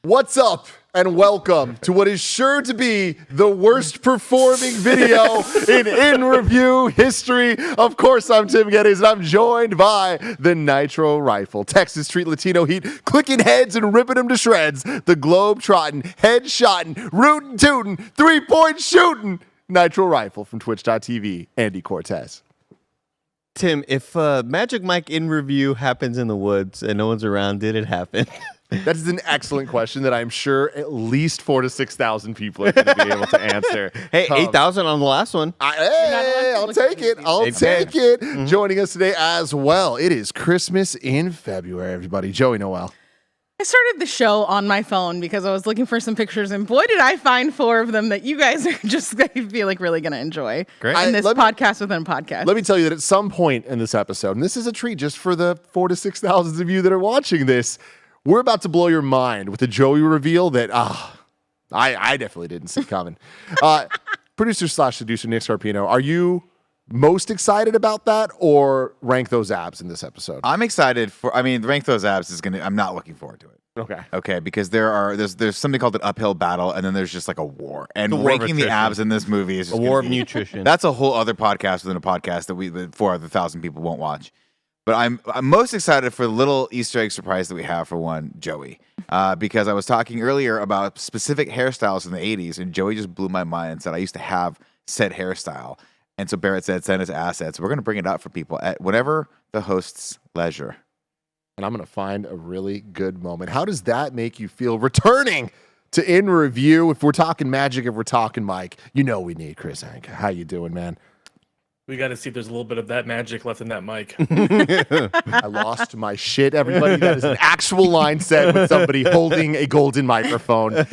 What's up, and welcome to what is sure to be the worst performing video in review history. Of course, I'm Tim Geddes, and I'm joined by the Nitro Rifle, Texas Street Latino Heat, clicking heads and ripping them to shreds, the globe-trotting, head-shotting, rootin' tootin', three-point shooting Nitro Rifle from Twitch.tv, Andy Cortez. Tim, if Magic Mike in review happens in the woods and no one's around, did it happen? That is an excellent question that I'm sure at least 4,000 to 6,000 people are going to be able to answer. Hey, 8,000 on the last one. I'll take it. I'll take it. Mm-hmm. Joining us today as well, it is Christmas in February, everybody. Joey Noel. I started the show on my phone because I was looking for some pictures, and boy, did I find 4 of them that you guys are just, I feel like, really going to enjoy. Great. In this podcast within a podcast. Let me tell you that at some point in this episode, and this is a treat just for the 4,000 to 6,000 of you that are watching this, we're about to blow your mind with a Joey reveal that I definitely didn't see coming. Producer/seducer Nick Scarpino, are you most excited about that, or rank those abs in this episode? I'm excited rank those abs is gonna. I'm not looking forward to it. Okay, because there's something called an uphill battle, and then there's just like a war. And ranking the abs in this movie is just a war of nutrition. That's a whole other podcast within a podcast that 4 other 1,000 people won't watch. But I'm most excited for the little Easter egg surprise that we have for one, Joey. Because I was talking earlier about specific hairstyles in the 80s, and Joey just blew my mind and said, I used to have said hairstyle. And so Barrett said, send us assets. We're going to bring it out for people at whatever the host's leisure. And I'm going to find a really good moment. How does that make you feel returning to In Review? If we're talking Magic, if we're talking Mike, you know we need Chris Anka. How you doing, man? We got to see if there's a little bit of that magic left in that mic. I lost my shit, everybody. That is an actual line said with somebody holding a golden microphone. And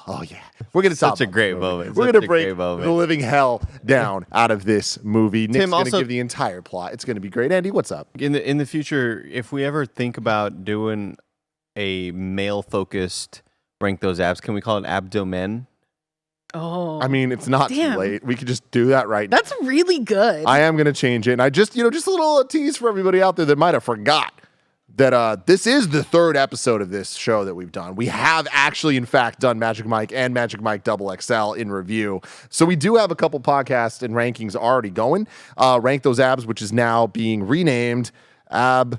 oh yeah. We're going to Such a great moment. We're going to break the living hell down out of this movie. Nick's going to give the entire plot. It's going to be great. Andy, what's up? In the future, if we ever think about doing a male-focused rank those abs, can we call it abdomen? Oh, I mean, it's not too late. We could just do that right now. That's really good. I am going to change it. And I just a little tease for everybody out there that might have forgot that this is the 3rd episode of this show that we've done. We have actually, in fact, done Magic Mike and Magic Mike XXL in review. So we do have a couple podcasts and rankings already going. Rank Those Abs, which is now being renamed Abdomen.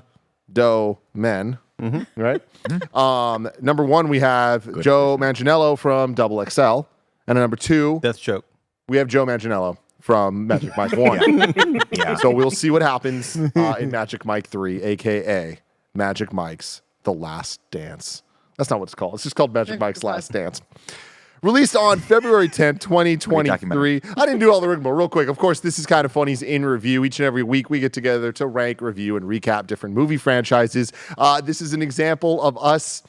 Mm-hmm. Right? Mm-hmm. Number 1, we have Joe Manganiello from XXL. And number 2, Death Choke. We have Joe Manganiello from Magic Mike 1. Yeah. So we'll see what happens in Magic Mike 3, a.k.a. Magic Mike's The Last Dance. That's not what it's called. It's just called Magic Mike's Last Dance. Released on February 10th, 2023. I didn't do all the rigmarole. Real quick, of course, this is KindaFunny's In Review. Each and every week, we get together to rank, review, and recap different movie franchises. This is an example of us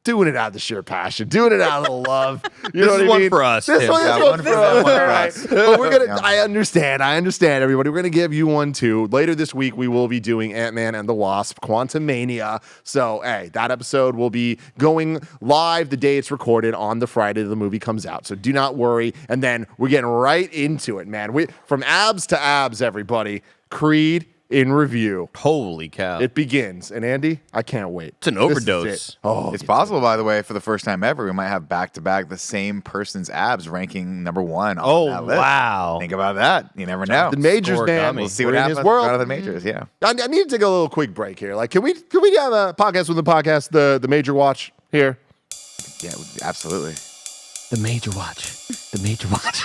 doing it out of the sheer passion, doing it out of the love. You know what I mean? One for us. This one for us. But we're gonna. Yeah. I understand, everybody. We're gonna give you one too. Later this week, we will be doing Ant-Man and the Wasp: Quantumania. So, hey, that episode will be going live the day it's recorded on the Friday the movie comes out. So do not worry. And then we're getting right into it, man. From abs to abs, everybody. Creed in review. Holy cow. It begins. And Andy, I can't wait. It's an overdose. It's possible, by the way, for the first time ever, we might have back-to-back the same person's abs ranking number 1 on that list. Wow. Think about that. You never know. The Majors, man. We'll see We're what in happens his world. with the Majors, yeah. I need to take a little quick break here. Like, can we have a podcast with the podcast, the Major Watch here? Yeah, absolutely. The Major Watch. The Major Watch.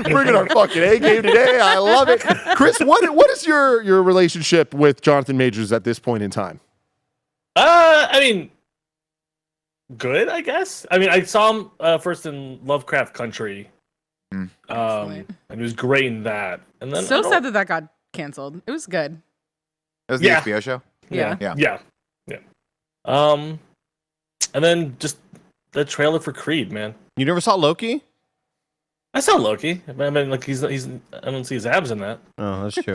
Bringing our fucking A game today. I love it. Chris, what is your relationship with Jonathan Majors at this point in time? I mean, good, I guess. I mean, I saw him first in Lovecraft Country. And he was great in that. And then so sad that got canceled. It was good. It was the HBO show? Yeah. And then just the trailer for Creed, man. You never saw Loki? I saw Loki. I mean, like he's. I don't see his abs in that. Oh, that's true.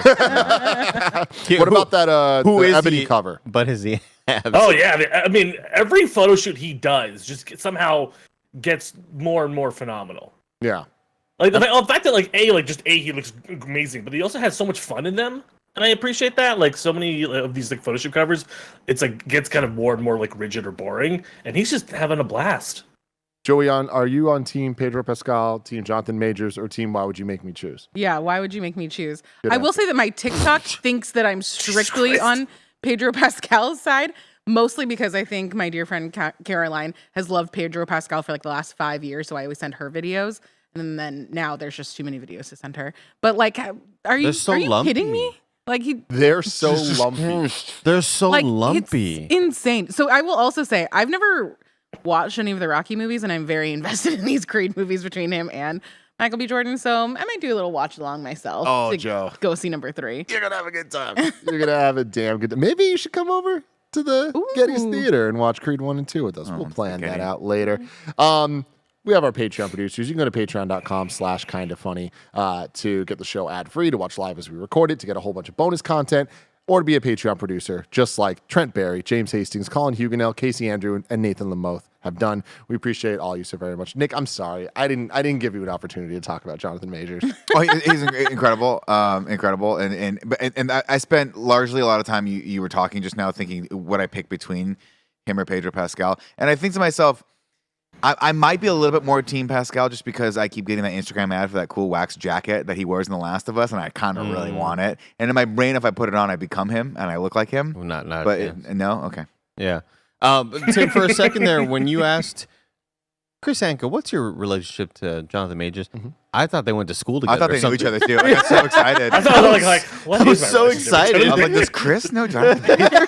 What about that who the is Ebony he? cover? But his abs. Oh yeah, I mean, every photo shoot he does just somehow gets more and more phenomenal. Yeah. Like the fact that he looks amazing, but he also has so much fun in them. and I appreciate that. Like so many of these like photo shoot covers, it's like gets kind of more and more like rigid or boring, and he's just having a blast. Joey, are you on team Pedro Pascal, team Jonathan Majors, or team Why Would You Make Me Choose? Yeah, why would you make me choose? Good I will answer. say that my TikTok thinks that I'm strictly on Pedro Pascal's side, mostly because I think my dear friend Caroline has loved Pedro Pascal for like the last 5 years, so I always send her videos. And then now there's just too many videos to send her. But like, are you kidding me? Like they're so lumpy. They're so like, lumpy. It's insane. So I will also say I've never watched any of the Rocky movies, and I'm very invested in these Creed movies between him and Michael B. Jordan. So I might do a little watch along myself. Oh, to Joe, go see number 3. You're gonna have a good time. You're gonna have a damn good time. Maybe you should come over to the Getty's Theater and watch Creed 1 and 2 with us. We'll plan that out later. We have our Patreon producers. You can go to patreon.com/KindaFunny to get the show ad-free, to watch live as we record it, to get a whole bunch of bonus content, or to be a Patreon producer, just like Trent Barry, James Hastings, Colin Huguenel, Casey Andrew, and Nathan Lamoth have done. We appreciate all you so very much. Nick, I'm sorry. I didn't give you an opportunity to talk about Jonathan Majors. Oh, he's incredible, incredible, and I spent largely a lot of time you were talking just now thinking what I pick between him or Pedro Pascal, and I think to myself, I might be a little bit more team Pascal just because I keep getting that Instagram ad for that cool wax jacket that he wears in The Last of Us, and I kind of really want it. And in my brain, if I put it on, I become him and I look like him. Well, not. But Yeah. no, okay. Yeah. Tim, for a second there, when you asked Chris Anka, what's your relationship to Jonathan Majors? I thought they went to school together. I thought they knew each other too. I got so excited. I thought like what I was is my so relationship? excited. I'm like, does Chris know Jonathan Majors?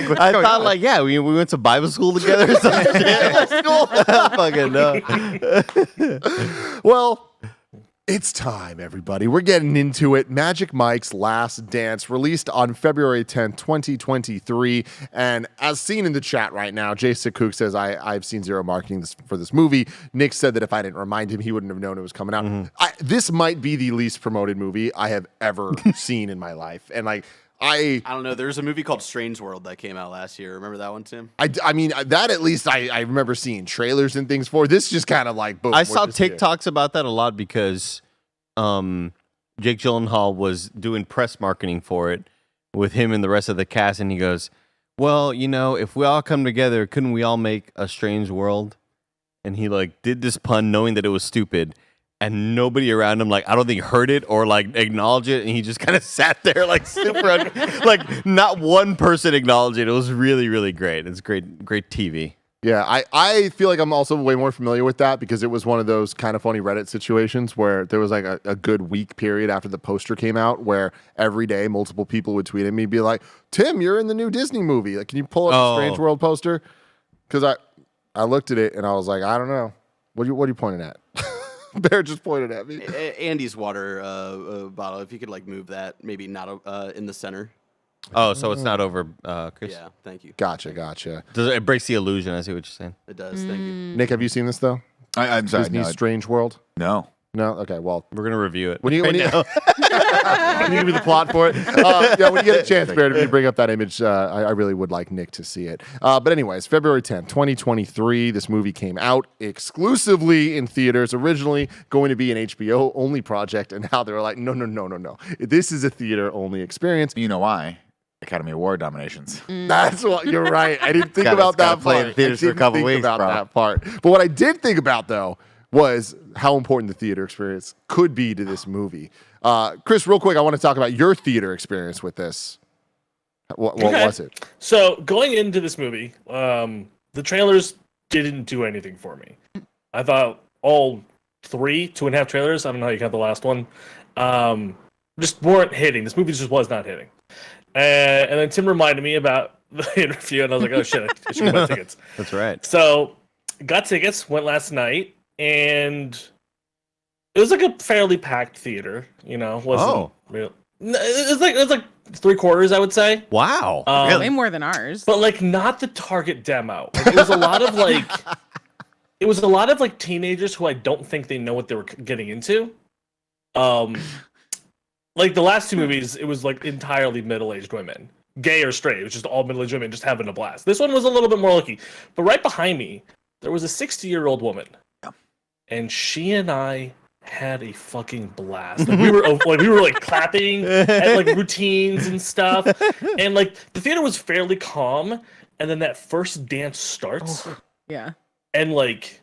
What's I going thought on? like, yeah, we went to Bible school together or something. Fucking no. Well, it's time, everybody. We're getting into it. Magic Mike's Last Dance, released on February 10th, 2023. And as seen in the chat right now, Jay Sikuk says, I've seen zero marketing for this movie. Nick said that if I didn't remind him, he wouldn't have known it was coming out. This might be the least promoted movie I have ever seen in my life. And like, I don't know. There's a movie called Strange World that came out last year. Remember that one, Tim? I mean, that at least I remember seeing trailers and things for. This just kind of like, boom. I we're saw just here. TikToks about that a lot because Jake Gyllenhaal was doing press marketing for it with him and the rest of the cast, and he goes, well, you know, if we all come together, couldn't we all make a strange world? And he like did this pun knowing that it was stupid. And nobody around him, like, I don't think heard it or like acknowledged it, and he just kind of sat there, like, super, like, not one person acknowledged it. It was really, really great. It's great TV. Yeah, I feel like I'm also way more familiar with that because it was one of those kind of funny Reddit situations where there was like a good week period after the poster came out where every day multiple people would tweet at me, be like, Tim, you're in the new Disney movie. Like, can you pull up the Strange World poster? Because I looked at it and I was like, I don't know. What are you pointing at? Bear just pointed at me. Andy's water bottle. If you could like move that, maybe not in the center. Oh, so it's not over, Chris? Yeah, thank you. Gotcha. It breaks the illusion. I see what you're saying. It does. Thank you. Nick, have you seen this though? I'm sorry. Disney's No. Strange World? No. No? Okay, well. We're going to review it. When you when you give me the plot for it, yeah, when you get a chance, Bear, to bring up that image, I really would like Nick to see it. But anyways, February 10th, 2023, this movie came out exclusively in theaters. Originally going to be an HBO only project, and now they're like, no. This is a theater only experience. You know why? Academy Award nominations. That's what you're right. I didn't think Gotta- about gotta that play part. in theaters for a I didn't couple think weeks, about bro. that part. But what I did think about though was how important the theater experience could be to this movie. Chris, real quick, I want to talk about your theater experience with this. What Okay. was it? So going into this movie, the trailers didn't do anything for me. I thought all 2.5 trailers, I don't know how you count the last one, just weren't hitting. This movie just was not hitting. And then Tim reminded me about the interview, and I was like, oh shit, I should get my tickets. That's right. So got tickets, went last night, and it was like a fairly packed theater. You know, wasn't real. No, it was like 3/4, I would say. Wow. Way more than ours. But like not the target demo. Like, it was a lot of like it was a lot of like teenagers who I don't think they know what they were getting into. Like the last two movies, it was like entirely middle-aged women, gay or straight. It was just all middle-aged women just having a blast. This one was a little bit more lucky. But right behind me, there was a 60-year-old woman, and she and I had a fucking blast. Like, we were like clapping at like routines and stuff, and like the theater was fairly calm. And then that first dance starts, Yeah. and like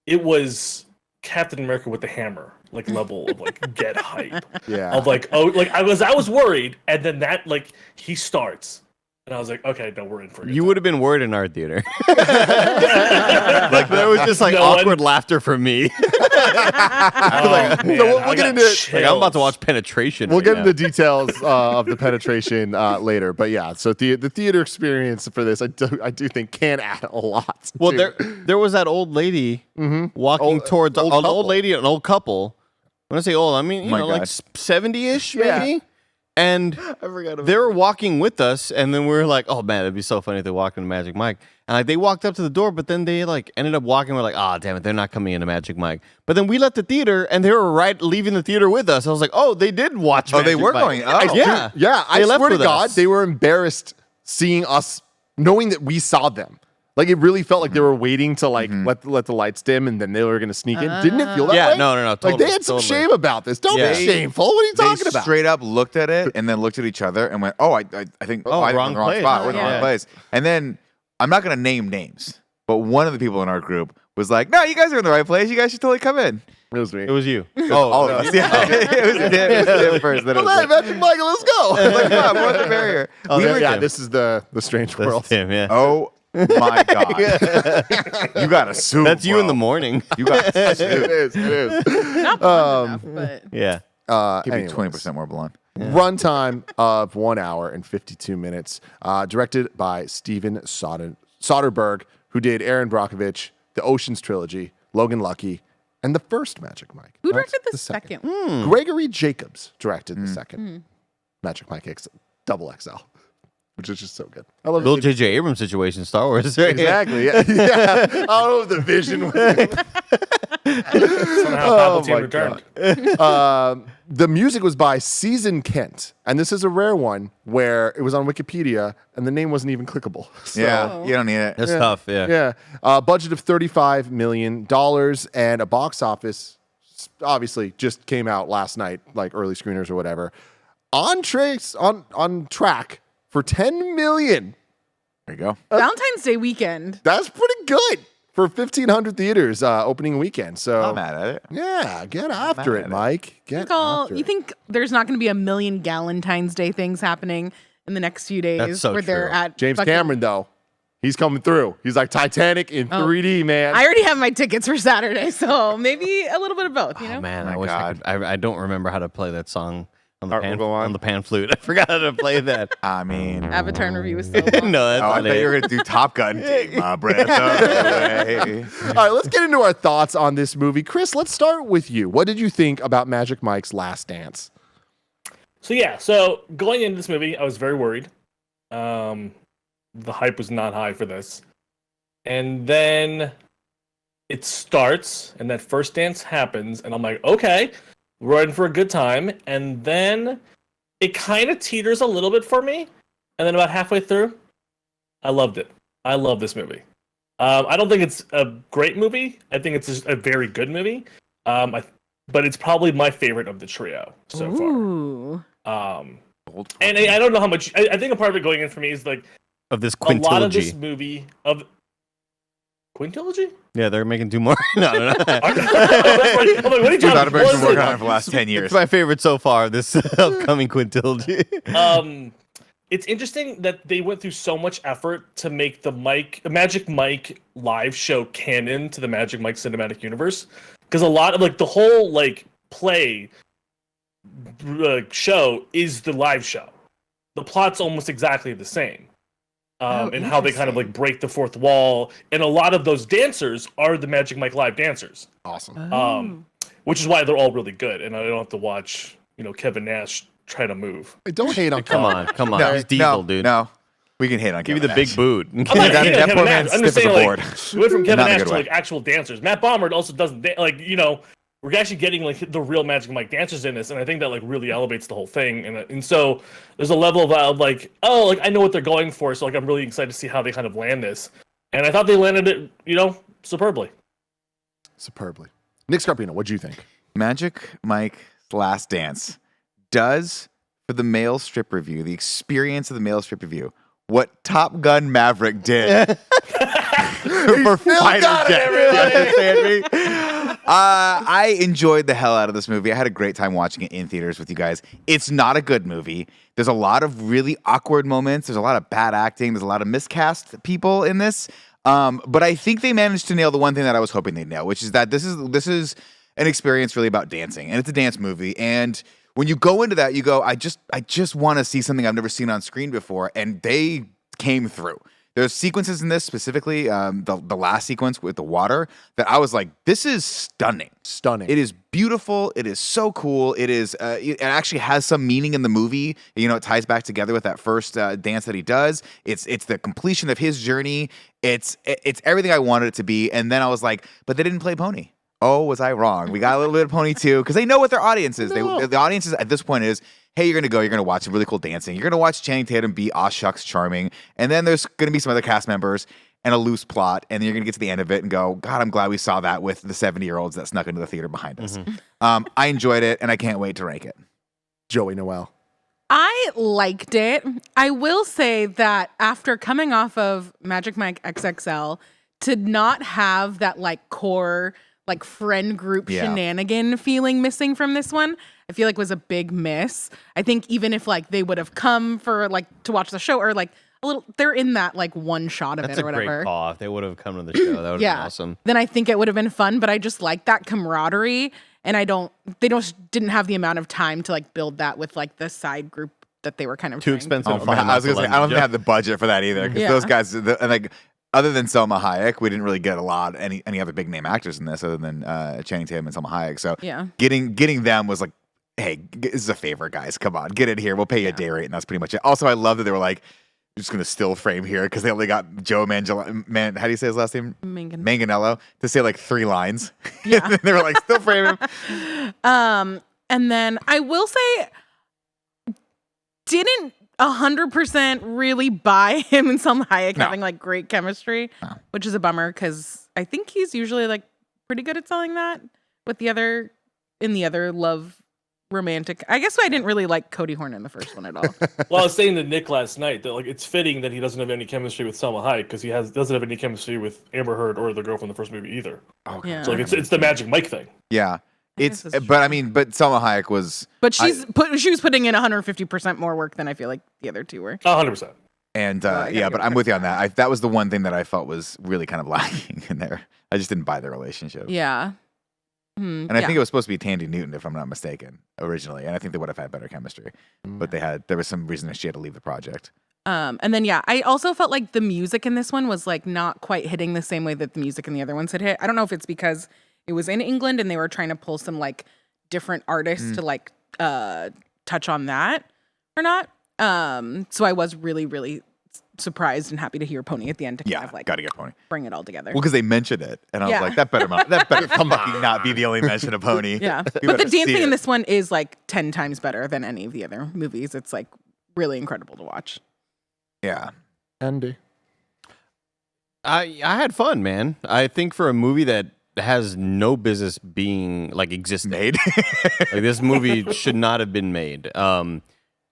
it was Captain America with the hammer, like level of like get hype. Yeah. Of like, oh, like I was worried, and then that like he starts, and I was like, okay, no, we're in for it. You would have been worried in our theater. Like there was just like No awkward laughter from me. Oh, man, we'll I get got into it. chills. Like I'm about to watch Penetration. We'll right get now. into the details of the penetration later, but yeah. So the theater experience for this, I do think can add a lot. Well, to- there was that old lady walking Old- towards old an couple. old lady, an old couple. When I say old, I mean you my know like God. 70-ish Yeah. maybe. And I forgot about they were walking with us, and then we were like, "Oh man, it'd be so funny if they walked into Magic Mike." And like they walked up to the door, but then they like ended up walking. We're like, "Oh damn it, they're not coming into Magic Mike." But then we left the theater, and they were leaving the theater with us. I was like, "Oh, they did watch." Oh, they Magic were Mike." going. Oh. Yeah, Yeah, I They left swear to with God, us. they were embarrassed seeing us, knowing that we saw them. Like it really felt like they were waiting to like let the lights dim, and then they were gonna sneak in. Didn't it feel that Yeah, way? no, Like totally, they had some totally. shame about this. Don't Yeah. be shameful. What are you They talking about? straight up looked at it and then looked at each other and went, "Oh, I think Oh, I think wrong we're in the wrong place. spot. We're in the Yeah. wrong place." And then I'm not gonna name names, but one of the people in our group was like, "No, you guys are in the right place. You guys should totally come in." It was me. It was you. All of us. Yeah, it was him first. Then it Well, was hey, Magic Michael, let's go. like, "Come on, what's the barrier?" Oh, We that's were- yeah, Tim. this is the strange That's world. Tim, yeah. Oh my God! You got a suit. That's you in bro. the morning. You got a It suit. is. It is. Not blonde enough, but Yeah. Give me Anyways. 20% more blonde. Runtime of 1 hour and 52 minutes. Directed by Steven Soderbergh, who did Aaron Brockovich, the Ocean's Trilogy, Logan Lucky, and the first Magic Mike. who Not directed the second? Gregory Jacobs directed the second Magic Mike Double XL, which is just so good. I love Little it. J.J. Abrams situation, Star Wars. Right? Exactly. Yeah. Yeah. I don't know if the vision was. Somehow Oh Palpatine my returned. The music was by Season Kent, and this is a rare one where it was on Wikipedia and the name wasn't even clickable. So, Yeah, you don't need it. That's tough, yeah. yeah. Budget of $35 million and a box office, obviously, just came out last night, like early screeners or whatever. On track for $10 million. There you go. Valentine's Day weekend. That's pretty good for 1,500 theaters opening weekend. So I'm mad at it. yeah, get after mad it, at it. Mike. Get Nicole, after you it. think there's not going to be a million Galentine's Day things happening in the next few days That's so where they're true. at James fucking- Cameron, though, he's coming through. He's like Titanic in 3D, man. I already have my tickets for Saturday, so maybe a little bit of both, you know? Oh, man, My I wish I God. could. I don't remember how to play that song on the, All right, we'll go on. on the pan flute. I forgot how to play that. I mean, Avatar and review is so long. No, that's oh, I not thought it. you were gonna do Top Gun. Take my breath away. All right, let's get into our thoughts on this movie. Chris, let's start with you. What did you think about Magic Mike's Last Dance? So going into this movie, I was very worried. The hype was not high for this. And then it starts, and that first dance happens, and I'm like, okay, we're in for a good time. And then it kind of teeters a little bit for me. And then about halfway through, I loved it. I love this movie. I don't think it's a great movie. I think it's just a very good movie. But it's probably my favorite of the trio so far. Ooh. And I don't know how much. I think a part of it going in for me is like Of this a lot of quintilogy. this movie of quintilogy. Yeah, they're making two more. No. I'm like, what are you talking Soderbergh's been about? working on it for the last 10 years. It's my favorite so far, this upcoming quintilogy. It's interesting that they went through so much effort to make the Magic Mike live show canon to the Magic Mike cinematic universe, because a lot of like the whole like play show is the live show. The plot's almost exactly the same. And how they kind of like break the fourth wall, and a lot of those dancers are the Magic Mike live dancers, Awesome. which is why they're all really good. And I don't have to watch, Kevin Nash try to move. Hey, don't hate on Come on. He's Diesel, dude. No, we can hate on Give me Kevin the big Nash. boot. I'm not That- hating that on poor Kevin man Nash. I'm just stiff as saying, a like, board. we went from Kevin Not in a Nash good to way. like actual dancers. Matt Bombard also doesn't we're actually getting like the real Magic Mike dancers in this, and I think that like really elevates the whole thing. And so there's a level of like, oh, like I know what they're going for, so like I'm really excited to see how they kind of land this. And I thought they landed it, superbly. Superbly. Nick Scarpino, what'd you think? Magic Mike's Last Dance does for the male strip review, the experience of the male strip review, what Top Gun Maverick did for fighter jets. You understand me? I enjoyed the hell out of this movie. I had a great time watching it in theaters with you guys. It's not a good movie. There's a lot of really awkward moments. There's a lot of bad acting. There's a lot of miscast people in this. But I think they managed to nail the one thing that I was hoping they'd nail, which is that this is an experience really about dancing, and it's a dance movie. And when you go into that, you go, I just want to see something I've never seen on screen before, and they came through. There's sequences in this, specifically the last sequence with the water, that I was like, this is stunning. Stunning. It is beautiful. It is so cool. It is. It actually has some meaning in the movie. You know, it ties back together with that first dance that he does. It's the completion of his journey. It's everything I wanted it to be. And then I was like, but they didn't play Pony. Oh, was I wrong? We got a little bit of Pony too, because they know what their audience is. The audience is, at this point is, hey, you're going to watch some really cool dancing. You're going to watch Channing Tatum be aw shucks charming. And then there's going to be some other cast members and a loose plot. And then you're going to get to the end of it and go, God, I'm glad we saw that with the 70-year-olds that snuck into the theater behind us. I enjoyed it, and I can't wait to rank it. Joey Noel. I liked it. I will say that after coming off of Magic Mike XXL, to not have that like core like friend group shenanigan feeling missing from this one, I feel like was a big miss. I think even if like they would have come for like to watch the show or like a little, they're in that like one shot of That's it or a whatever. great call. If they would have come to the show, that would have been awesome. Then I think it would have been fun, but I just like that camaraderie, and didn't have the amount of time to like build that with like the side group that they were kind of Too trying. expensive. Oh, man, I was going to say, I don't think they had the budget for that either, because those guys, and like, other than Selma Hayek, we didn't really get a lot any other big name actors in this other than Channing Tatum and Selma Hayek. So getting them was like, hey, this is a favor, guys. Come on, get it here. We'll pay you a day rate, and that's pretty much it. Also, I love that they were like, we're just going to still frame here because they only got Joe how do you say his last name? Manganiello to say like 3 lines. Yeah. And they were like, still frame him. And then I will say, didn't 100% really buy him and Selma Hayek having like great chemistry, which is a bummer because I think he's usually like pretty good at selling that with the other love romantic. I guess I didn't really like Cody Horn in the first one at all. Well, I was saying to Nick last night that like it's fitting that he doesn't have any chemistry with Selma Hayek because he doesn't have any chemistry with Amber Heard or the girl from the first movie either. Okay. Yeah. So like it's the Magic Mike thing. Yeah. guess that's But Selma Hayek was. But she was putting in 150% more work than I feel like the other two were. 100%. And Well, but I'm with you on that. That was the one thing that I felt was really kind of lacking in there. I just didn't buy the relationship. Yeah. And I think it was supposed to be Tandy Newton, if I'm not mistaken, originally. And I think they would have had better chemistry. But there was some reason that she had to leave the project. And then I also felt like the music in this one was like not quite hitting the same way that the music in the other ones had hit. I don't know if it's because it was in England and they were trying to pull some like different artists to like touch on that or not. So I was really, really surprised and happy to hear Pony at the end to kind of like gotta get Pony. bring it all together. Well, because they mentioned it, and I was like, that better fucking not be the only mention of Pony. Yeah, We but better the see dancing in it. this one is like 10 times better than any of the other movies. It's like really incredible to watch. Yeah. Andy. I had fun, man. I think for a movie that has no business being like existing, Made. like this movie should not have been made.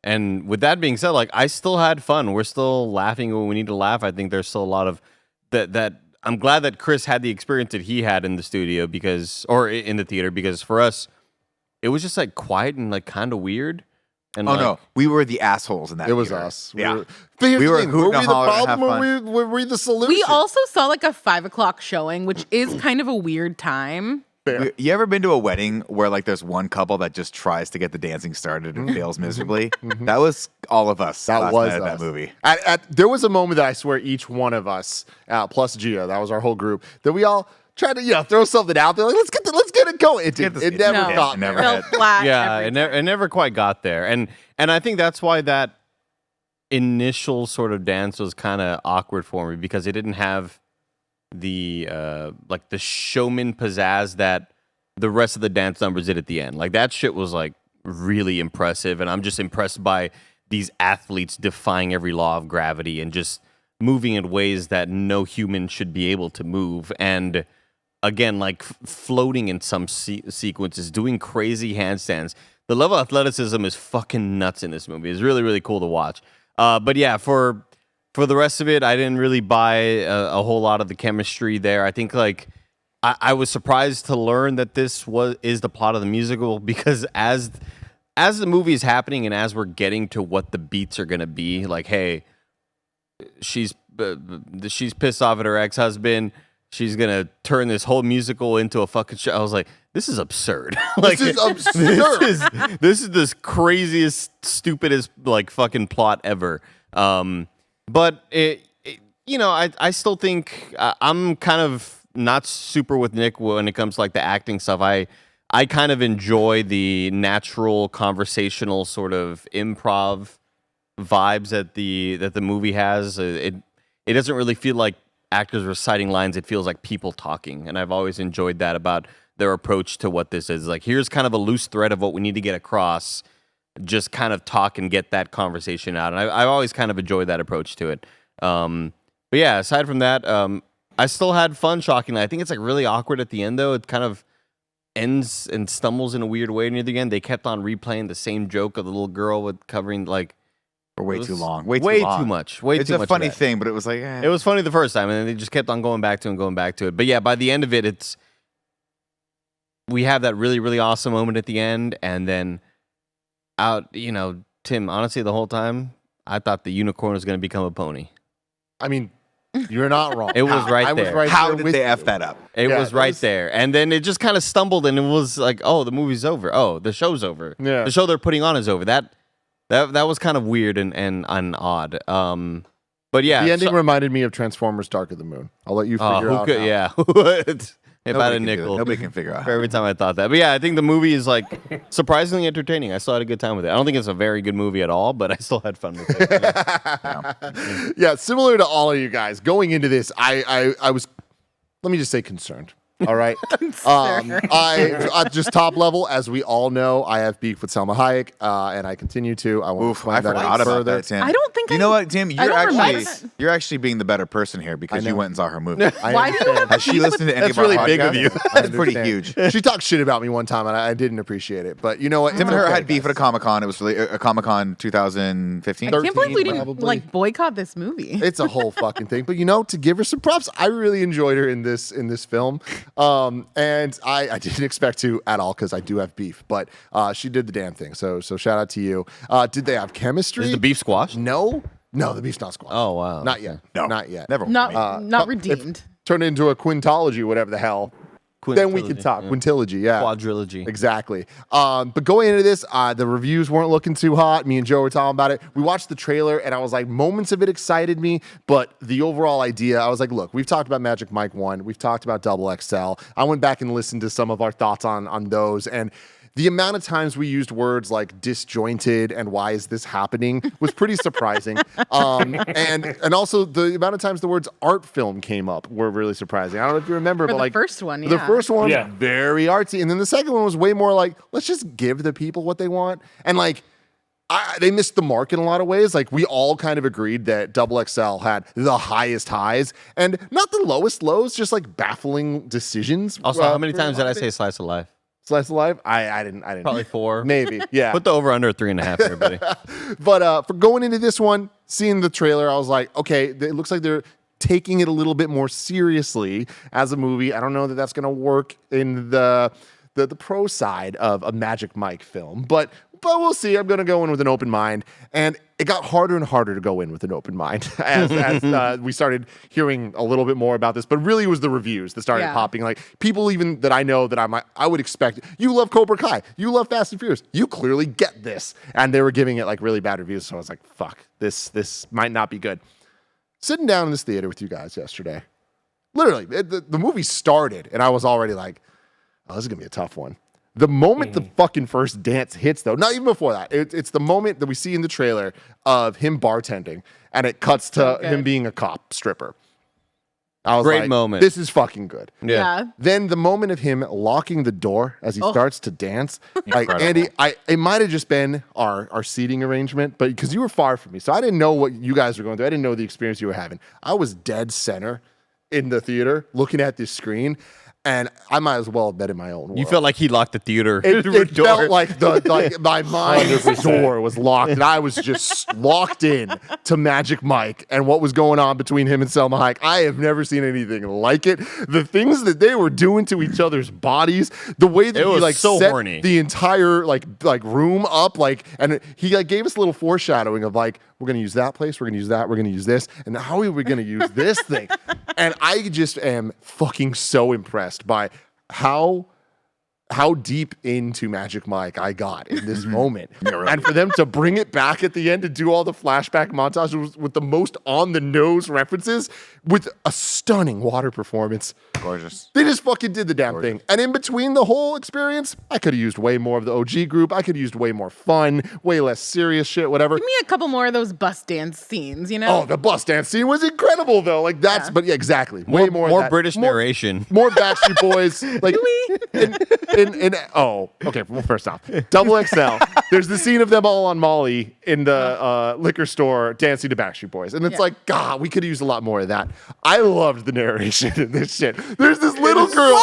And with that being said, like I still had fun. We're still laughing when we need to laugh. I think there's still a lot of that. I'm glad that Chris had the experience that he had in the studio or in the theater, because for us, it was just like quiet and like kind of weird. And No, we were the assholes in that. It was theater. us. Yeah. We were hooting were we and the hollering and problem or have were we the solution? We also saw like a 5:00 showing, which is kind of a weird time. You ever been to a wedding where like there's one couple that just tries to get the dancing started and fails miserably? That was all of us. That last was night at us. that movie. There was a moment that I swear each one of us, plus Gio, that was our whole group, that we all tried to throw something out there. Like, let's get it going. It never No. got Never there. Fell had. flat. yeah, every it never quite got there. And I think that's why that initial sort of dance was kind of awkward for me, because it didn't have the like the showman pizzazz that the rest of the dance numbers did at the end. Like that shit was like really impressive, and I'm just impressed by these athletes defying every law of gravity and just moving in ways that no human should be able to move. And again, like floating in some sequences, doing crazy handstands. The level of athleticism is fucking nuts in this movie. It's really, really cool to watch. But yeah, for the rest of it, I didn't really buy a whole lot of the chemistry there. I think like I was surprised to learn that this is the plot of the musical, because as the movie is happening and as we're getting to what the beats are gonna be, like, hey, she's pissed off at her ex-husband. She's gonna turn this whole musical into a fucking show. I was like, this is absurd. Like, This is absurd. This is this craziest, stupidest, like, fucking plot ever. But I still think I'm kind of not super with Nick when it comes to like the acting stuff. I kind of enjoy the natural conversational sort of improv vibes that the movie has. It doesn't really feel like actors reciting lines. It feels like people talking, and I've always enjoyed that about their approach to what this is. Like, here's kind of a loose thread of what we need to get across. Just kind of talk and get that conversation out, and I've always kind of enjoyed that approach to it. But yeah, aside from that, I still had fun. Shockingly, I think it's like really awkward at the end though. It kind of ends and stumbles in a weird way near the end. They kept on replaying the same joke of the little girl with covering like. For way too long. Way too much. It's too a much funny of that. thing, but it was like, It was funny the first time, and then they just kept on going back to it. But yeah, by the end of it, we have that really, really awesome moment at the end, and then Tim, honestly, the whole time, I thought the unicorn was going to become a pony. I mean, you're not wrong. It was right I was there. right how there did with they you. F that up? It Yeah, was that right was- there. And then it just kind of stumbled, and it was like, oh, the movie's over. Oh, the show's over. Yeah. The show they're putting on is over. That was kind of weird and odd. But yeah. The ending reminded me of Transformers: Dark of the Moon. I'll let you figure out. now. Yeah. If I had a Nobody can do it. nickel. Nobody can figure out. For every time I thought that. But yeah, I think the movie is like surprisingly entertaining. I still had a good time with it. I don't think it's a very good movie at all, but I still had fun with it. Yeah, similar to all of you guys, going into this, I was, let me just say, concerned. All right. I just top level, as we all know, I have beef with Selma Hayek, and I continue to. I won't Oof, explain I that forgot any about further. that, Tim. I don't think You I- know what, Tim? I You're don't remember you're actually being the better person here because I you know. went and saw her movie. Why do you have Has she listened to any That's of our really big of podcasts? you. That's pretty understand. huge. She talked shit about me one time, and I didn't appreciate it. But you know what? Tim It's and her okay, had beef at a guys. Comic Con. It was really a Comic Con 2015. I can't believe we 13 didn't probably. like boycott this movie. It's a whole fucking thing. But to give her some props, I really enjoyed her in this film. And I didn't expect to at all because I do have beef. But she did the damn thing. So shout out to you. Did they have chemistry? Is the beef squash? No, the beef's not squashed. Oh, wow. Not yet. No, Not yet. Never. Not redeemed. Turn it into a quintology, whatever the hell. Then we can talk. Yeah. Quintilogy, yeah. Quadrilogy. Exactly. But going into this, the reviews weren't looking too hot. Me and Joe were talking about it. We watched the trailer, and I was like, moments of it excited me, but the overall idea, I was like, look, we've talked about Magic Mike 1. We've talked about Double XL. I went back and listened to some of our thoughts on those, and the amount of times we used words like disjointed and why is this happening was pretty surprising. And also the amount of times the words art film came up were really surprising. I don't know if you remember, For but the like first one, the yeah. first one, Yeah. very artsy. And then the second one was way more like, let's just give the people what they want. And like, they missed the mark in a lot of ways. Like, we all kind of agreed that Double XL had the highest highs and not the lowest lows, just like baffling decisions. Also, how many for a times lot did I of it. say slice of life? Slice of life? I didn't. Probably 4. Maybe, yeah. Put the over under 3.5 for everybody. But for going into this one, seeing the trailer, I was like, okay, it looks like they're taking it a little bit more seriously as a movie. I don't know that that's going to work in the pro side of a Magic Mike film, but we'll see. I'm going to go in with an open mind, and it got harder and harder to go in with an open mind as we started hearing a little bit more about this. But really, it was the reviews that started Yeah. popping. Like, people even that I know that I would expect. You love Cobra Kai. You love Fast and Furious. You clearly get this, and they were giving it like really bad reviews. So I was like, fuck, this might not be good. Sitting down in this theater with you guys yesterday, literally, the movie started, and I was already like, oh, this is gonna be a tough one. The moment the fucking first dance hits, though, not even before that, it's the moment that we see in the trailer of him bartending, and it cuts to So good. him being a cop stripper. I was Great like, moment. This is fucking good. Yeah. Then the moment of him locking the door as he starts to dance, like Incredible. Andy, it might have just been our seating arrangement, but because you were far from me, so I didn't know what you guys were going through. I didn't know the experience you were having. I was dead center in the theater looking at this screen. And I might as well have been in my own world. You felt like he locked the theater It door. felt like my mind's 100%. door was locked, and I was just locked in to Magic Mike and what was going on between him and Selma Hayek. I have never seen anything like it. The things that they were doing to each other's bodies, the way that It he was so set horny. the entire like room up, and he gave us a little foreshadowing of we're gonna use that place, we're gonna use that, we're gonna use this, and how are we gonna use this thing? And I just am fucking so impressed by how deep into Magic Mike I got in this moment. And for them to bring it back at the end and do all the flashback montages with the most on-the-nose references with a stunning water performance. Gorgeous. They just fucking did the damn thing. And in between the whole experience, I could have used way more of the OG group. I could have used way more fun, way less serious shit, whatever. Give me a couple more of those bus dance scenes, you know? Oh, the bus dance scene was incredible, though. But yeah, exactly. Way more of that. British narration. More Backstreet Boys. Okay. Well, first off, Double XL. There's the scene of them all on Molly in the liquor store dancing to Backstreet Boys, and it's like, God, we could use a lot more of that. I loved the narration in this shit. There's this little girl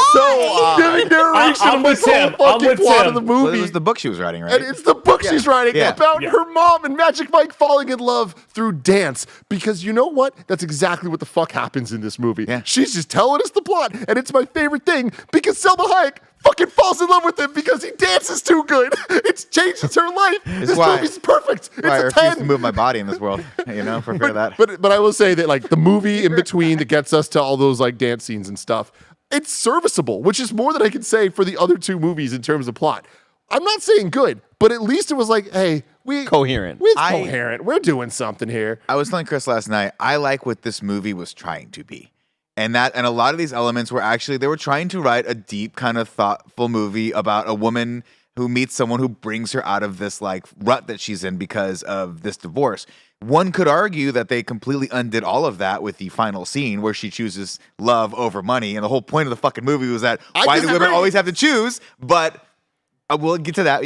giving narration I'm of with this whole Tim. I'm fucking with plot Tim. of the Well, movie. it was the book she was writing, right? And it's the book she's writing Yeah. about Yeah. her mom and Magic Mike falling in love through dance. Because you know what? That's exactly what the fuck happens in this movie. Yeah. She's just telling us the plot, and it's my favorite thing because Selma Hayek fucking falls in love with him because he dances too good. It changes her life. This why- movie's perfect. It's I a refuse 10. to move my body in this world, for fear of that. But I will say that the movie in between that gets us to all those dance scenes and stuff, it's serviceable, which is more than I can say for the other two movies in terms of plot. I'm not saying good, but at least it was hey, Coherent. We're coherent. We're doing something here. I was telling Chris last night, I like what this movie was trying to be. And a lot of these elements were actually, they were trying to write a deep kind of thoughtful movie about a woman who meets someone who brings her out of this rut that she's in because of this divorce. One could argue that they completely undid all of that with the final scene where she chooses love over money. And the whole point of the fucking movie was that why do women always have to choose? But we'll get to that,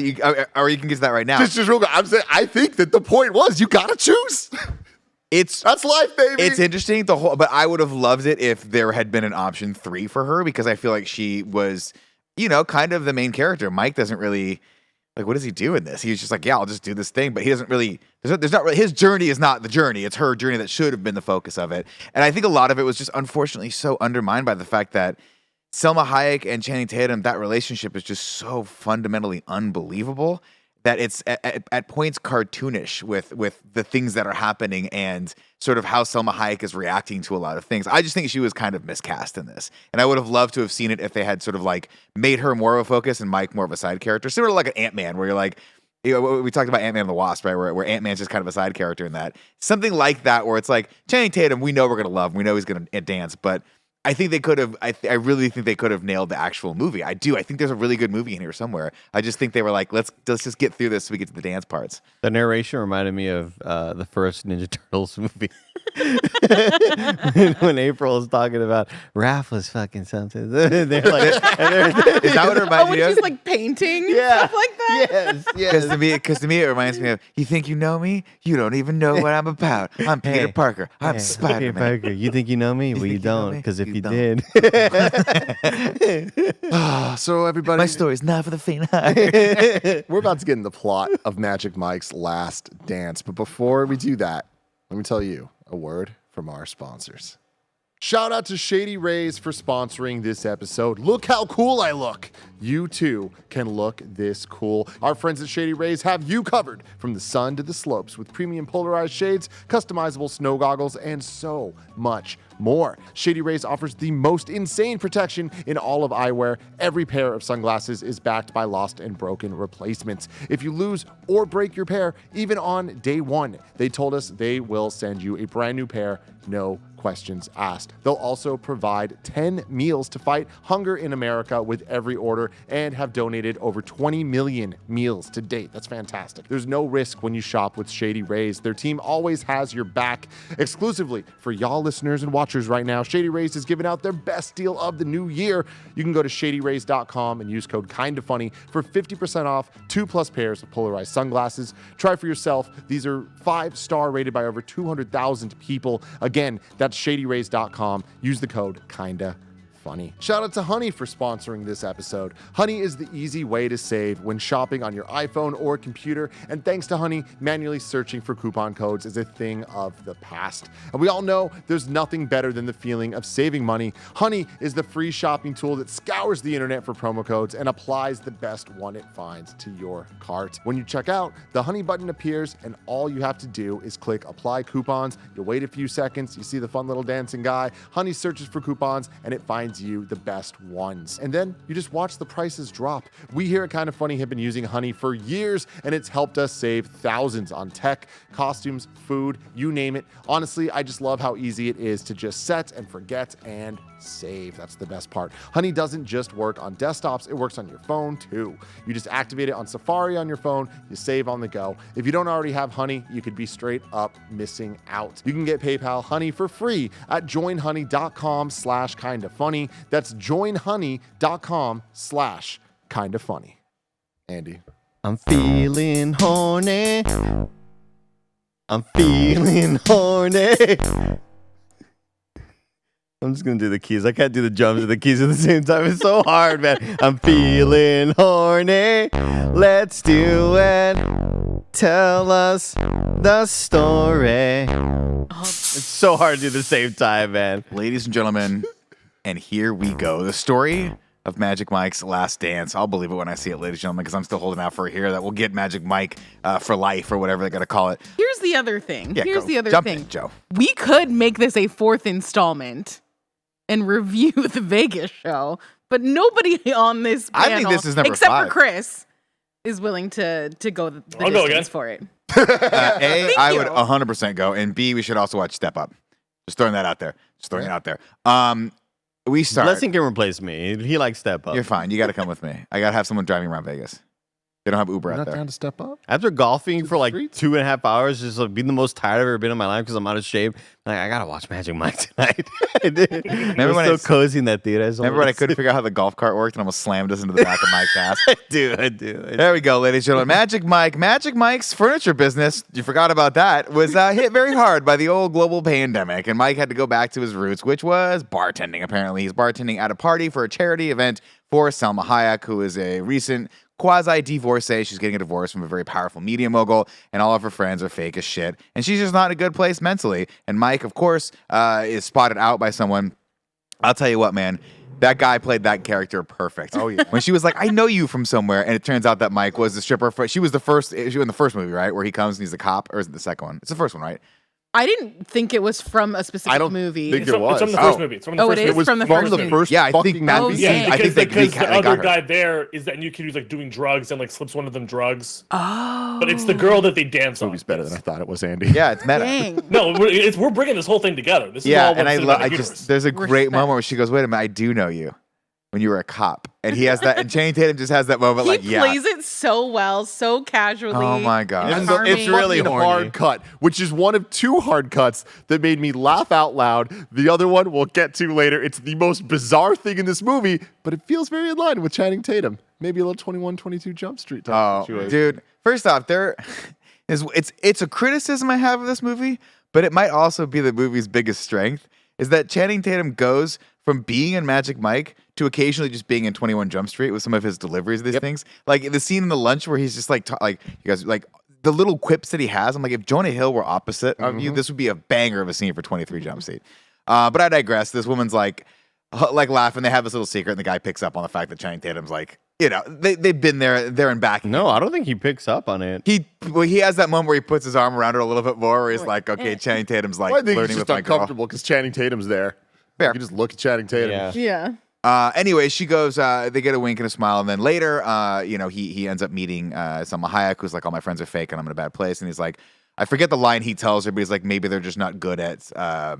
or you can get to that right now. Just real quick, I'm saying I think that the point was you gotta choose. That's life, baby. It's interesting, but I would have loved it if there had been an option 3 for her because I feel like she was, kind of the main character. Mike doesn't really, what does he do in this? He's just yeah, I'll just do this thing, but he doesn't really, there's not really, his journey is not the journey. It's her journey that should have been the focus of it. And I think a lot of it was just unfortunately so undermined by the fact that Selma Hayek and Channing Tatum, that relationship is just so fundamentally unbelievable that it's at points cartoonish with the things that are happening and sort of how Selma Hayek is reacting to a lot of things. I just think she was kind of miscast in this. And I would have loved to have seen it if they had sort of made her more of a focus and Mike more of a side character. Similar to an Ant-Man where you're we talked about Ant-Man and the Wasp, right? Where Ant-Man's just kind of a side character in that. Something like that where it's Channing Tatum, we know we're going to love, we know he's going to dance, but I think they could have. I really think they could have nailed the actual movie. I do. I think there's a really good movie in here somewhere. I just think they were let's just get through this so we get to the dance parts. The narration reminded me of the first Ninja Turtles movie. when April was talking about Raph was fucking something. They're Is that what it reminds when you of? she's painting and stuff like that. Yes. Because to me, it reminds me of, you think you know me? You don't even know what I'm about. I'm Peter Hey. Parker. I'm Hey, Spider-Man. Parker, you think you know me? Well, you think you know don't, me? because if You you don't. did, So everybody, My story's not for the faint-hearted. we're about to get in the plot of Magic Mike's Last Dance. But before we do that, let me tell you a word from our sponsors. Shout out to Shady Rays for sponsoring this episode. Look how cool I look. You too can look this cool. Our friends at Shady Rays have you covered from the sun to the slopes with premium polarized shades, customizable snow goggles, and so much more. Shady Rays offers the most insane protection in all of eyewear. Every pair of sunglasses is backed by lost and broken replacements. If you lose or break your pair, even on day one, they told us they will send you a brand new pair, no questions asked. They'll also provide 10 meals to fight hunger in America with every order and have donated over 20 million meals to date. That's fantastic. There's no risk when you shop with Shady Rays. Their team always has your back. Exclusively for y'all listeners and watchers right now, Shady Rays is giving out their best deal of the new year. You can go to shadyrays.com and use code KindaFunny for 50% off 2+ pairs of polarized sunglasses. Try for yourself. These are 5-star rated by over 200,000 people. Again, that's shadyrays.com. Use the code KindaFunny. Funny. Shout out to Honey for sponsoring this episode. Honey is the easy way to save when shopping on your iPhone or computer, and thanks to Honey, manually searching for coupon codes is a thing of the past. And we all know there's nothing better than the feeling of saving money. Honey is the free shopping tool that scours the internet for promo codes and applies the best one it finds to your cart. When you check out, the Honey button appears, and all you have to do is click Apply Coupons. You'll wait a few seconds, you see the fun little dancing guy. Honey searches for coupons, and it finds you the best ones. And then you just watch the prices drop. We here at Kinda Funny have been using Honey for years, and it's helped us save thousands on tech, costumes, food, you name it. Honestly, I just love how easy it is to just set and forget and save. That's the best part. Honey doesn't just work on desktops, it works on your phone too. You just activate it on Safari on your phone, you save on the go. If you don't already have Honey, you could be straight up missing out. You can get PayPal Honey for free at joinhoney.com/kindafunny. That's joinhoney.com/kindafunny. Andy. I'm feeling horny. I'm feeling horny. I'm just gonna do the keys. I can't do the drums and the keys at the same time. It's so hard, man. I'm feeling horny. Let's do it. Tell us the story. It's so hard to do the same time, man. Ladies and gentlemen, and here we go. The story of Magic Mike's Last Dance. I'll believe it when I see it, ladies and gentlemen, because I'm still holding out for a here that will get Magic Mike for life or whatever they got to call it. Here's the other thing. Yeah, Here's go. the other Jump thing. in, Joe. We could make this a 4th installment and review the Vegas show, but nobody on this I panel, think this is number except 5. for Chris, is willing to go the I'll go distance again. for it. A, I would you. 100% go, and B, we should also watch Step Up. Just throwing that out there. We start. Blessing can replace me. He likes Step Up. You're fine. You got to come with me. I got to have someone driving around Vegas. They don't have Uber You're out not there. down to step up? After golfing for like streets? 2.5 hours, just like being the most tired I've ever been in my life because I'm out of shape. Like, I gotta watch Magic Mike tonight. I did. Remember It when was so cozy in that theater. Remember when I couldn't figure out how the golf cart worked and almost slammed us into the back of my cast? I do. There we go, ladies and gentlemen. Magic Mike's furniture business, you forgot about that, was hit very hard by the old global pandemic. And Mike had to go back to his roots, which was bartending, apparently. He's bartending at a party for a charity event for Selma Hayek, who is a recent quasi-divorcee. She's getting a divorce from a very powerful media mogul, and all of her friends are fake as shit. And she's just not in a good place mentally. And Mike, of course, is spotted out by someone. I'll tell you what, man. That guy played that character perfect. Oh, yeah. When she was like, I know you from somewhere. And it turns out that Mike was the stripper. She was in the first movie, right? Where he comes and he's the cop. Or is it the second one? It's the first one, right? I didn't think it was from a specific I don't movie. think It's from the first movie. It's from the Oh, first it movie. is It was from the first movie. first Yeah, I think fucking that- movie. Yeah, I because, think they because got the other her. guy there is that new kid who's like doing drugs and like slips one of them drugs. Oh. But it's the girl that they dance on. Movie's better than I thought it was, Andy. Yeah, it's meta. Dang. No, we're bringing this whole thing together. This is Yeah, all one and I cinematic universe. there's a great Respect. moment where she goes, wait a minute, I do know you when you were a cop. And he has that, and Channing Tatum just has that moment He like, yeah. plays it so well, so casually. Oh my God. It's Charming. really Fucking horny. hard cut, which is one of 2 hard cuts that made me laugh out loud. The other one we'll get to later. It's the most bizarre thing in this movie, but it feels very in line with Channing Tatum. Maybe a little 21, 22 Jump Street type Oh, situation. dude. First off, it's a criticism I have of this movie, but it might also be the movie's biggest strength, is that Channing Tatum goes from being in Magic Mike to occasionally just being in 21 Jump Street with some of his deliveries of these things. Like the scene in the lunch where he's just like, you guys, like the little quips that he has. I'm like, if Jonah Hill were opposite of you, this would be a banger of a scene for 23 Jump Street. But I digress. This woman's like laughing. They have this little secret, and the guy picks up on the fact that Channing Tatum's like, they've been there and back. No, I don't think he picks up on it. He has that moment where he puts his arm around her a little bit more, where he's like, okay, Channing Tatum's like Well, I think flirting it's with just my girl. uncomfortable because Channing Tatum's there. Fair. You can just look at Channing Tatum. Yeah. Yeah. Anyway, she goes, they get a wink and a smile, and then later, he ends up meeting Selma Hayek, who's like, all my friends are fake and I'm in a bad place. And he's like, I forget the line he tells her, but he's like, maybe they're just not good at I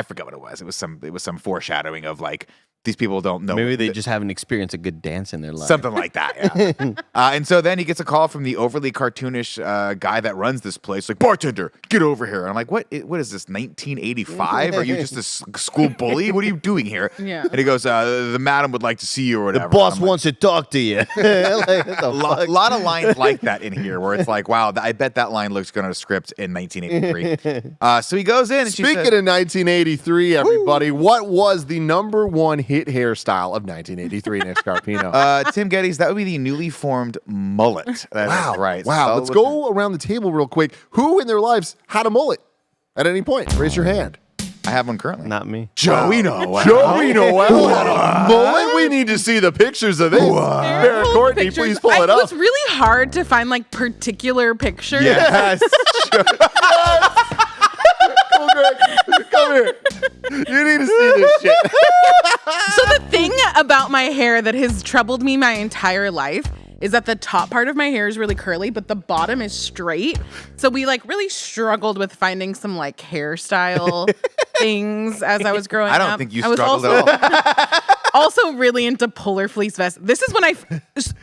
forget what it was. It was some foreshadowing of like these people don't know. Maybe they just haven't experienced a good dance in their life. Something like that, yeah. And so then he gets a call from the overly cartoonish guy that runs this place, like, bartender, get over here. And I'm like, what is this, 1985? Are you just a school bully? What are you doing here? Yeah. And he goes, the madam would like to see you or whatever. The boss I'm like, wants to talk to you. Like, what the a lot of lines like that in here where it's like, wow, I bet that line looks good on a script in 1983. So he goes in and she Speaking says, of 1983, everybody, what was the #1 hit hairstyle of 1983, Nick Scarpino? Tim Geddes, that would be the newly formed mullet. That is right. Wow. So Let's go around the table real quick. Who in their lives had a mullet at any point? Raise your hand. I have one currently. Not me. Joey Noel. Joey Noel had a mullet. We need to see the pictures of this. Barrett Pull the Courtney, pictures. please pull it It up. was really hard to find like particular pictures. Yes. Come here. You need to see this shit. So the thing about my hair that has troubled me my entire life is that the top part of my hair is really curly, but the bottom is straight. So we like really struggled with finding some like hairstyle things as I was growing up. I don't think you I was struggled also, at all. also really into polar fleece vests. This is when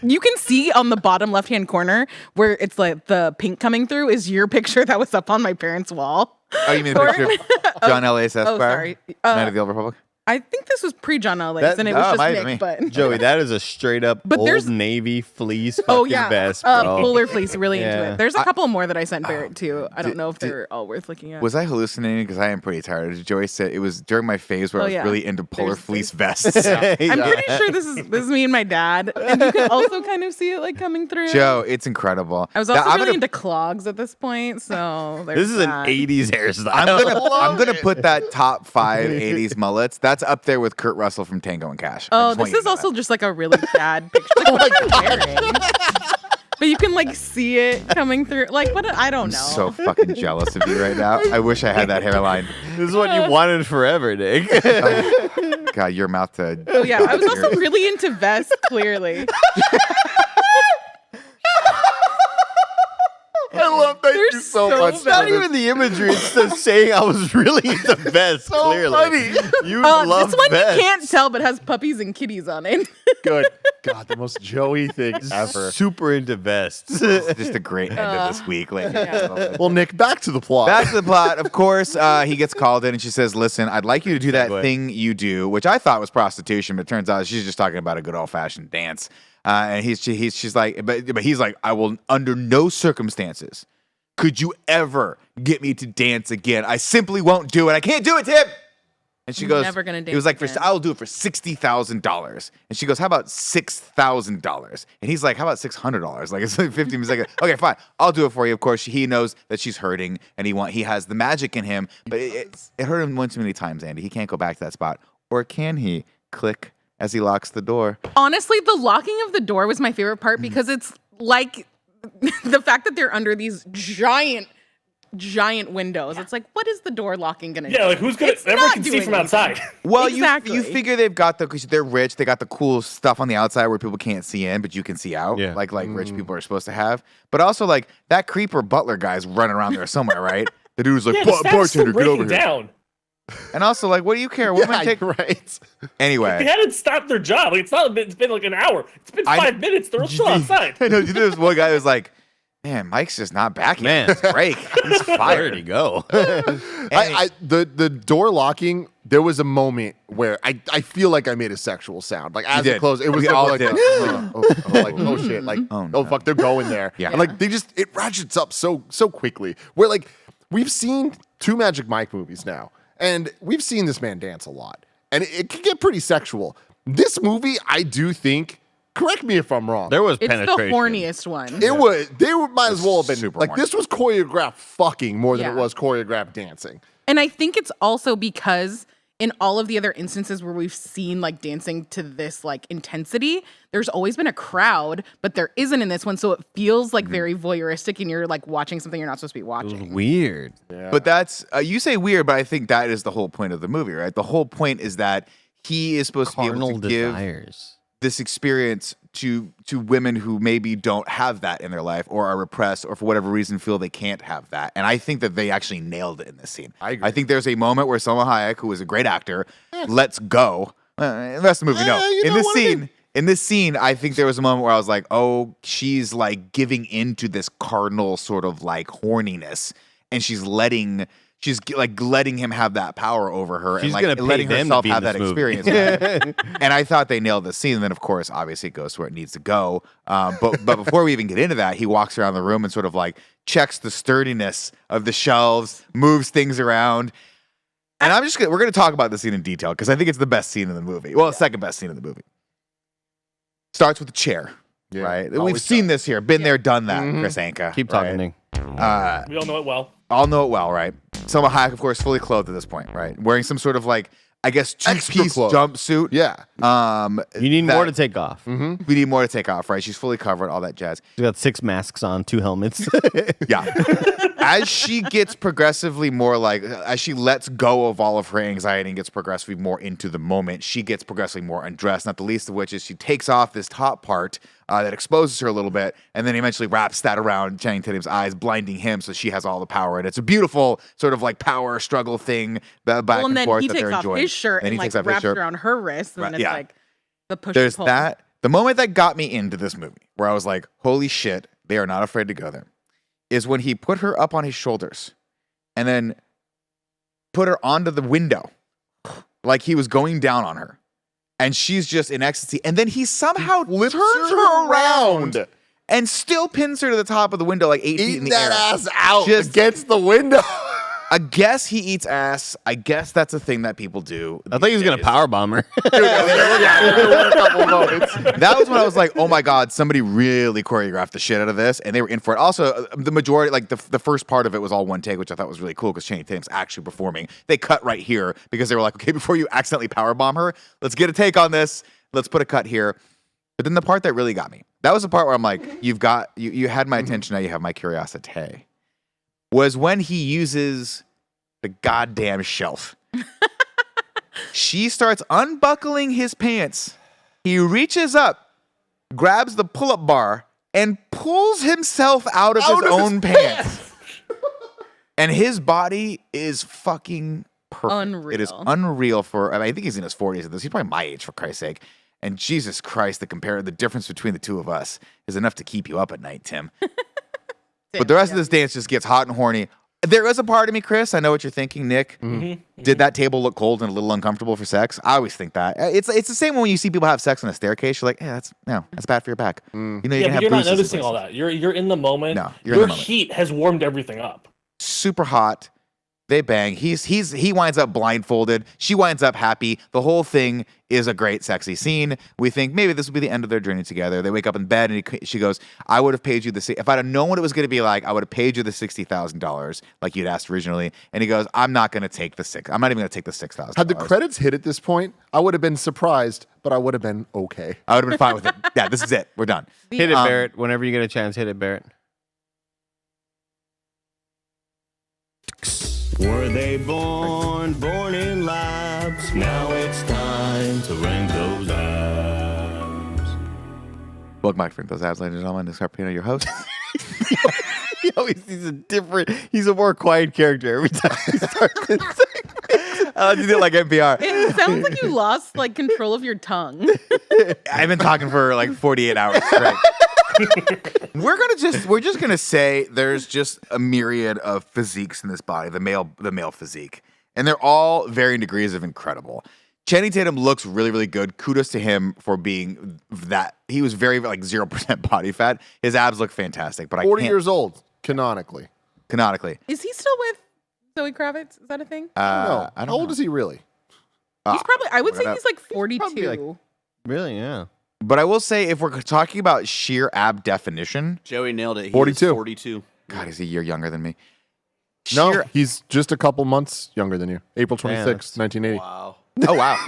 you can see on the bottom left-hand corner where it's like the pink coming through is your picture that was up on my parents' wall. Oh, you mean the picture of John L. A. Esquire? sorry. Man of the Old Republic? I think this was pre-John L.A. That- and it was oh, might just be me. Nick, but Joey, that is a straight up But there's- Old Navy fleece fucking oh yeah, vest, bro. polar fleece, really into Yeah. it. There's a couple more that I sent Barrett too. I don't know if they're all worth looking at. Was I hallucinating? Because I am pretty tired. Joey said it was during my phase where Oh, I was yeah. really into polar There's fleece this. vests. I'm pretty sure this is me and my dad, and you can also kind of see it like coming through. Joe, it's incredible. I was also I'm really gonna, into clogs at this point, so there's This is an that. 80s hairstyle. I'm gonna put that top 5 80s mullets. That's up there with Kurt Russell from Tango and Cash. I Oh, just want this you is to know also just like a really bad picture. Like, what am I wearing? But you can like see it coming through. Like what? I don't know. I'm so fucking jealous of you right now. I wish I had that hairline. This is what you wanted forever, Nick. God, your mouth to. Oh yeah, I was also really into vests. Clearly, I love that They're you so so much. It's not even the imagery. It's just saying I was really into vests, So clearly. funny. You love this one vests. you can't tell, but has puppies and kitties on it. Good. God, the most Joey thing ever. Super into vests. Just a great end of this week, ladies and gentlemen. Well, Nick, back to the plot. Back to the plot. Of course, he gets called in and she says, "Listen, I'd like you to do that Segue. thing you do," which I thought was prostitution, but it turns out she's just talking about a good old fashioned dance. And she's like, but he's like, "I will under no circumstances could you ever get me to dance again. I simply won't do it. I can't do it, Tim." And she goes, Never gonna He was dance like, again. "I'll do it for $60,000." And she goes, "How about $6,000?" And he's like, "How about $600?" Like it's like 50. He's like, "Okay, fine, I'll do it for you." Of course, he knows that she's hurting, and he has the magic in him, but it hurt him one too many times, Andy. He can't go back to that spot, or can he? Click as he locks the door. Honestly, the locking of the door was my favorite part Mm-hmm. because it's like the fact that they're under these giant windows. It's like, what is the door locking gonna do? Yeah, like who's gonna? It's Everyone not can see doing from anything. outside. Well, Exactly. you figure they've got because they're rich. They got the cool stuff on the outside where people can't see in, but you can see out. Yeah. Like rich people are supposed to have. But also like that creeper butler guy's running around there somewhere, right? The dude's like, Yeah, the staff's still bartender, get over breaking here. down. And also like, what do you care? Women yeah, take right. They anyway. hadn't stopped their job. Like it's been like an hour. It's been I- 5 minutes. They're still outside. I know there was one guy who was like, "Man, Mike's just not back yet. Man. It's break. He's Where fired." did he go? The door locking, there was a moment where I feel like I made a sexual sound. Like as did. it closed, it was We like, all like, did. oh shit, like Oh, oh, no. fuck, they're going there. Yeah. And like it ratchets up so quickly. Where like we've seen 2 Magic Mike movies now, and we've seen this man dance a lot, and it can get pretty sexual. This movie, I do think. Correct me if I'm wrong. There was It's the penetration. horniest one. It was. Might as well have been Super like horny. this was choreographed fucking more than Yeah. it was choreographed dancing. And I think it's also because in all of the other instances where we've seen like dancing to this like intensity, there's always been a crowd, but there isn't in this one. So it feels like very voyeuristic and you're like watching something you're not supposed to be It was watching. weird. But that's you say weird, but I think that is the whole point of the movie, right? The whole point is that he is supposed to be Carnal able to give desires. this experience to women who maybe don't have that in their life or are repressed or for whatever reason feel they can't have that. And I think that they actually nailed it in this scene. I agree. think there's a moment where Selma Hayek, who is a great actor, lets go The rest of the movie, no. you In know this what I scene, mean? in this scene, I think there was a moment where I was like, oh, she's like giving into this cardinal sort of like horniness, and she's letting him have that power over her, She's and gonna like pay letting them to herself be in have this that movie. experience. And I thought they nailed the scene. And then, of course, obviously, it goes to where it needs to go. But before we even get into that, he walks around the room and sort of like checks the sturdiness of the shelves, moves things around. And we're gonna talk about the scene in detail because I think it's the best scene in the movie. Well, second best scene in the movie. Starts with the chair, Yeah, right? We've always seen does. this here, been there, done that. Chris Anka, Keep talking, right? Nick. We all know it well. All know it well, right? Selma Hayek, of course, fully clothed at this point, right? Wearing some sort of like, I guess, Extra two-piece clothes. jumpsuit. Yeah. You need that- more to take off. We need more to take off, right? She's fully covered, all that jazz. She's got 6 masks on, 2 helmets. Yeah. As she gets progressively more like, as she lets go of all of her anxiety and gets progressively more into the moment, she gets progressively more undressed, not the least of which is she takes off this top part that exposes her a little bit and then eventually wraps that around Channing Tatum's eyes, blinding him so she has all the power. And it's a beautiful sort of like power struggle thing back Well, and and then forth he that takes they're off enjoying. his shirt Then and he like takes off his wraps shirt. it around her wrist, and Right, then it's yeah. like the push There's and pull. that. The moment that got me into this movie, where I was like, holy shit, they are not afraid to go there, is when he put her up on his shoulders and then put her onto the window like he was going down on her. And she's just in ecstasy. And then he somehow turns her around and still pins her to the top of the window like 8 feet in Eating the that air. ass out Just- against the window. I guess he eats ass. I guess that's a thing that people do. I thought he was going to powerbomb her. There were a couple moments. That was when I was like, oh my God, somebody really choreographed the shit out of this. And they were in for it. Also, the majority, like the first part of it was all one take, which I thought was really cool because Channing Tatum's actually performing. They cut right here because they were like, okay, before you accidentally powerbomb her, let's get a take on this. Let's put a cut here. But then the part that really got me, that was the part where I'm like, you had my attention, now you have my curiosity, was when he uses the goddamn shelf. She starts unbuckling his pants. He reaches up, grabs the pull-up bar, and pulls himself out of his own pants. And his body is fucking perfect. Unreal. It is unreal I think he's in his 40s at this. He's probably my age, for Christ's sake. And Jesus Christ, the difference between the two of us is enough to keep you up at night, Tim. But the rest of this dance just gets hot and horny. There is a part of me, Chris, I know what you're thinking, Nick. Did that table look cold and a little uncomfortable for sex? I always think that. It's the same when you see people have sex on a staircase. You're like, that's bad for your back. You know, you're Yeah, gonna have but you're not bruises and noticing all places. that. You're in the moment. No, you're in Your the moment. heat has warmed everything up. Super hot. They bang. He winds up blindfolded. She winds up happy. The whole thing is a great, sexy scene. We think maybe this will be the end of their journey together. They wake up in bed and she goes, "I would have paid you if I'd have known what it was going to be like. I would have paid you the $60,000 like you'd asked originally." And he goes, "I'm not going to take the $6,000. I'm not even going to take the $6,000." Had the credits hit at this point, I would have been surprised, but I would have been okay. I would have been fine with it. Yeah, this is it. We're done. Hit it, Barrett. Whenever you get a chance, hit it, Barrett. Were they born in labs? Now it's time to rank those abs. Welcome back to those abs, ladies and gentlemen. This is Carpino, your host. He's a more quiet character every time he starts this segment. I like to do it like NPR. It sounds like you lost like control of your tongue. I've been talking for like 48 hours straight. We're just gonna say there's just a myriad of physiques in this body, the male physique, and they're all varying degrees of incredible. Channing Tatum looks really, really good. Kudos to him for being that. He was very like 0% body fat. His abs look fantastic, but 40 I can't years old, canonically. canonically. Is he still with Zoe Kravitz? Is that a thing? No. I don't How old know. is he really? He's probably. I would look it say up. he's like 42. probably, like, Really? Yeah. But I will say, if we're talking about sheer ab definition, Joey nailed it. He 42. is 42. God, he's a year younger than me. No, Sheer- he's just a couple months younger than you. April 26th, that's- 1980. Wow. Oh wow.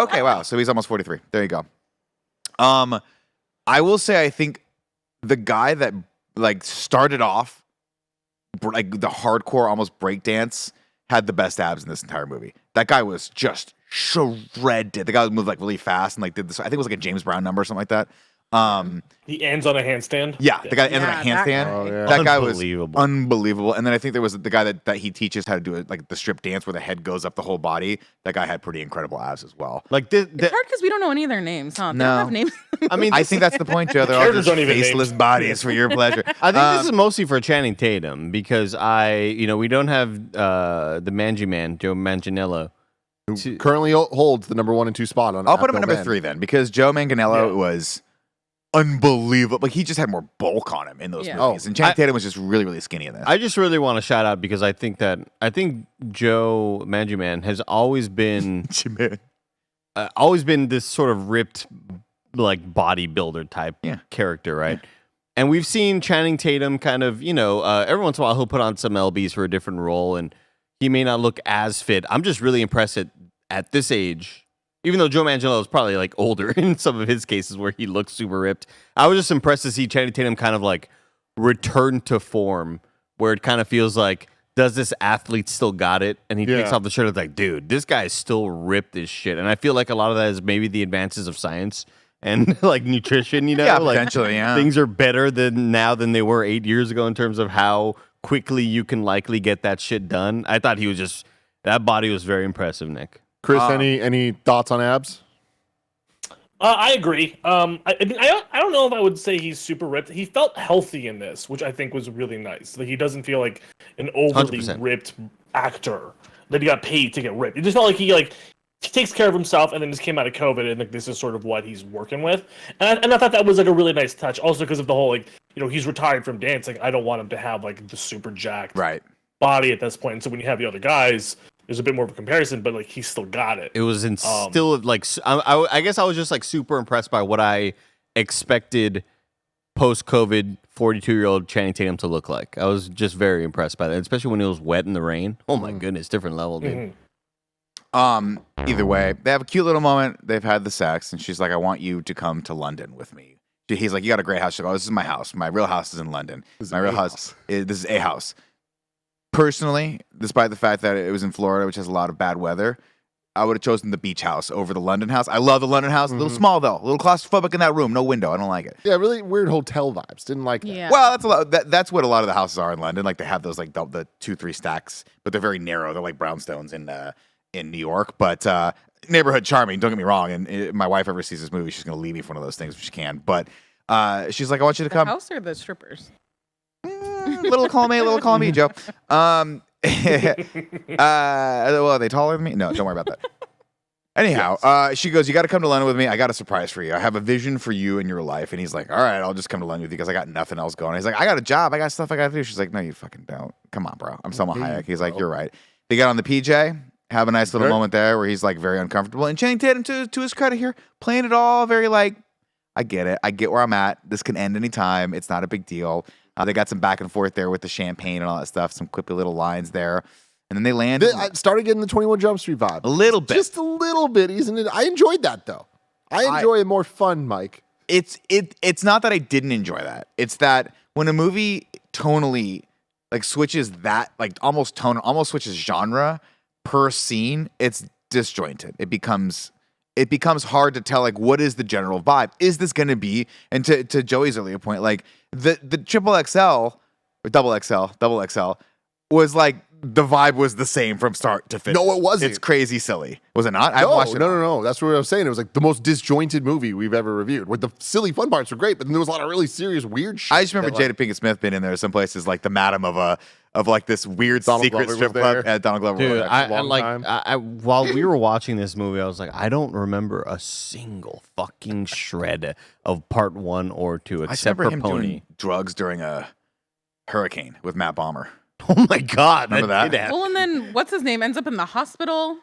Okay, wow. So he's almost 43. There you go. I will say I think the guy that like started off like the hardcore almost breakdance had the best abs in this entire movie. That guy was just shredded. The guy moved like really fast and like did this. I think it was like a James Brown number or something like that. He ends on a handstand. Yeah, the guy that ends on a Yeah, that handstand. guy. Oh, yeah. That guy was Unbelievable. unbelievable. And then I think there was the guy that he teaches how to do it, like the strip dance where the head goes up the whole body. That guy had pretty incredible abs as well. Like this, It's hard because we don't know any of their names, huh? They No. don't have names. I mean, I think that's the point, Joe. They're all Characters just don't even faceless named. bodies for your pleasure. I think this is mostly for Channing Tatum because we don't have the Mangy Man, Joe Manganiello. Currently holds the number 1 and 2 spot on. I'll put him at Bill number Mann. 3 then, because Joe Manganiello Yeah. was unbelievable. Like he just had more bulk on him in those Yeah. movies, and Channing Tatum was just really, really skinny in this. I just really want to shout out because I think Joe Mangy Man has always been this sort of ripped like bodybuilder type character, right? And we've seen Channing Tatum kind of, every once in a while he'll put on some LBs for a different role, and he may not look as fit. I'm just really impressed at this age, even though Joe Manganiello is probably like older in some of his cases where he looks super ripped. I was just impressed to see Channing Tatum kind of like return to form, where it kind of feels like, does this athlete still got it? And he takes off the shirt. It's like, dude, this guy is still ripped as shit. And I feel like a lot of that is maybe the advances of science and like nutrition, Yeah, like potentially, yeah. things are better than they were 8 years ago in terms of how quickly you can likely get that shit done. I thought that body was very impressive, Nick. Chris, any thoughts on abs? I agree. I don't know if I would say he's super ripped. He felt healthy in this, which I think was really nice. Like he doesn't feel like an overly 100%. ripped actor that he got paid to get ripped. It just felt like he takes care of himself, and then just came out of COVID, and like this is sort of what he's working with. And I thought that was like a really nice touch, also because of the whole he's retired from dancing. I don't want him to have like the super jacked body at this point. And so when you have the other guys, there's a bit more of a comparison, but like he still got it. It was still like I guess I was just like super impressed by what I expected post-COVID 42-year-old Channing Tatum to look like. I was just very impressed by that, especially when it was wet in the rain. Oh my goodness, different level, dude. Either way, they have a cute little moment. They've had the sex, and she's like, "I want you to come to London with me." He's like, "You got a great house." She's like, "Oh, this is my house. My real house is in London. My real house. This is a house." Personally, despite the fact that it was in Florida, which has a lot of bad weather, I would have chosen the beach house over the London house. I love the London house. A little small though, a little claustrophobic in that room. No window. I don't like it. Yeah, really weird hotel vibes. Didn't like that. Yeah. Well, that's a lot. That's what a lot of the houses are in London. Like they have those like the 2-3 stacks, but they're very narrow. They're like brownstones in New York, but neighborhood charming. Don't get me wrong. And if my wife ever sees this movie, she's gonna leave me for one of those things if she can. But she's like, "I want you to The come." house or the strippers? Little column A, little column B, Joe. Well, are they taller than me? No, don't worry about that. Anyhow, she goes, "You got to come to London with me. I got a surprise for you. I have a vision for you in your life." And he's like, "All right, I'll just come to London with you because I got nothing else going." He's like, "I got a job. I got stuff I got to do." She's like, "No, you fucking don't. Come on, bro. I'm Selma Hayek." He's like, "You're right." They got on the PJ, have a nice little moment there where he's like very uncomfortable. And Channing Tatum, to his credit here, playing it all very like, I get it. I get where I'm at. This can end anytime. It's not a big deal. They got some back and forth there with the champagne and all that stuff, some quippy little lines there. And then they land. I started getting the 21 Jump Street vibe. A little bit. Just a little bit, isn't it? I enjoyed that, though. I enjoy a more fun, Mike. It's not that I didn't enjoy that. It's that when a movie tonally like switches that, like almost switches genre per scene, it's disjointed. It becomes hard to tell like what is the general vibe. Is this going to be? And to Joey's earlier point, like the triple XL or double XL was like the vibe was the same from start to finish. No, it wasn't. It's crazy silly. Was it not? I watched it. No. That's what I was saying. It was like the most disjointed movie we've ever reviewed. Where the silly fun parts were great, but then there was a lot of really serious weird shit. I just remember Jada Pinkett Smith being in there some places like the madam of like this weird Donald secret Glover strip was club. there. Donald Glover. Dude, was there. I while we were watching this movie, I was like, I don't remember a single fucking shred of part 1 or 2 I except remember for him Pony. doing drugs during a hurricane with Matt Bomber. Oh my god, Remember that? did happen. Well, and then what's his name ends up in the hospital.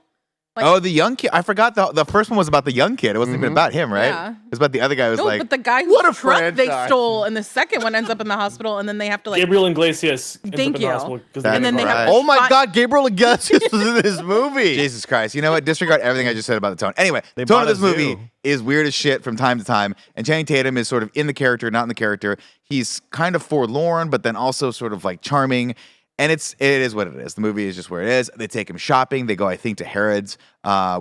Like, Oh, the young kid. I forgot the first one was about the young kid. It wasn't even about him, right? Yeah. It was about the other guy who was no, like, but the guy what a whose truck they franchise. stole, and the second one ends up in the hospital, and then they have to like. Gabriel Iglesias. ends Thank up in the you. hospital 'cause That and then they is have. right. to Oh my find- god, Gabriel Iglesias was in this movie. Jesus Christ. You know what? Disregard everything I just said about the tone. Anyway, They the tone bought of this a movie zoo. is weird as shit from time to time. And Channing Tatum is sort of in the character, not in the character. He's kind of forlorn, but then also sort of like charming. And it is what it is. The movie is just where it is. They take him shopping. They go, I think, to Harrods,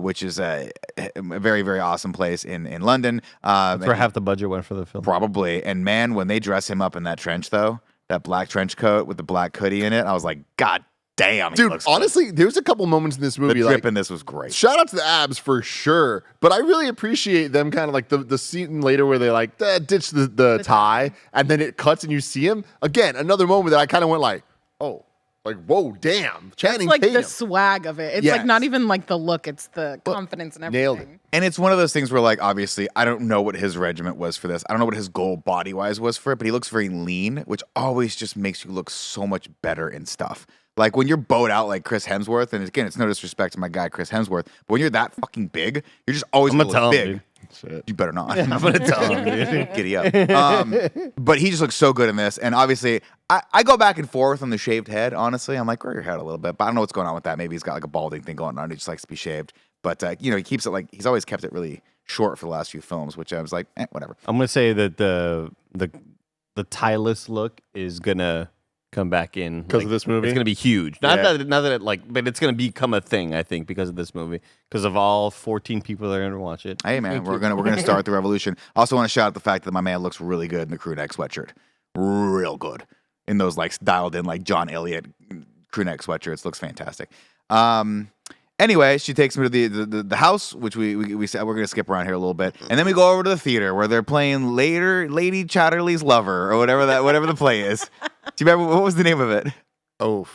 which is a very, very awesome place in London. That's where half the budget went for the film. Probably. And man, when they dress him up in that trench, though, that black trench coat with the black hoodie in it, I was like, God damn. Dude, honestly, there's a couple moments in this movie. The drip in this was great. Shout out to the abs for sure. But I really appreciate them kind of like the scene later where they like ditch the tie and then it cuts and you see him. Again, another moment that I kind of went like, oh, like, whoa, damn. Channing It's like Tatum. the swag of it. It's Yes. like not even like the look, it's the confidence and everything. Nailed it. And it's one of those things where, like, obviously, I don't know what his regiment was for this. I don't know what his goal body-wise was for it, but he looks very lean, which always just makes you look so much better in stuff. Like, when you're bowed out like Chris Hemsworth, and again, it's no disrespect to my guy Chris Hemsworth, but when you're that fucking big, you're just always I'm gonna tell big. him, dude. Shit. You better not. I'm gonna tell him, dude. Giddy up. But he just looks so good in this. And obviously, I go back and forth on the shaved head, honestly. I'm like, grow your head a little bit. But I don't know what's going on with that. Maybe he's got like a balding thing going on. He just likes to be shaved. But, he keeps it like, he's always kept it really short for the last few films, which I was like, whatever. I'm gonna say that the tieless look is gonna come back in 'Cause of this movie? It's gonna be huge. Not Yeah. that it like, but it's gonna become a thing. I think because of this movie, because of all 14 people that are gonna watch it. Hey, man, we're gonna start the revolution. Also want to shout out the fact that my man looks really good in the crew neck sweatshirt. Real good. In those like dialed in like John Elliott crew neck sweatshirts. Looks fantastic. Anyway, she takes me to the house, which we said we're gonna skip around here a little bit, and then we go over to the theater where they're playing Lady Chatterley's Lover or whatever the play is. Do you remember what was the name of it? Oh.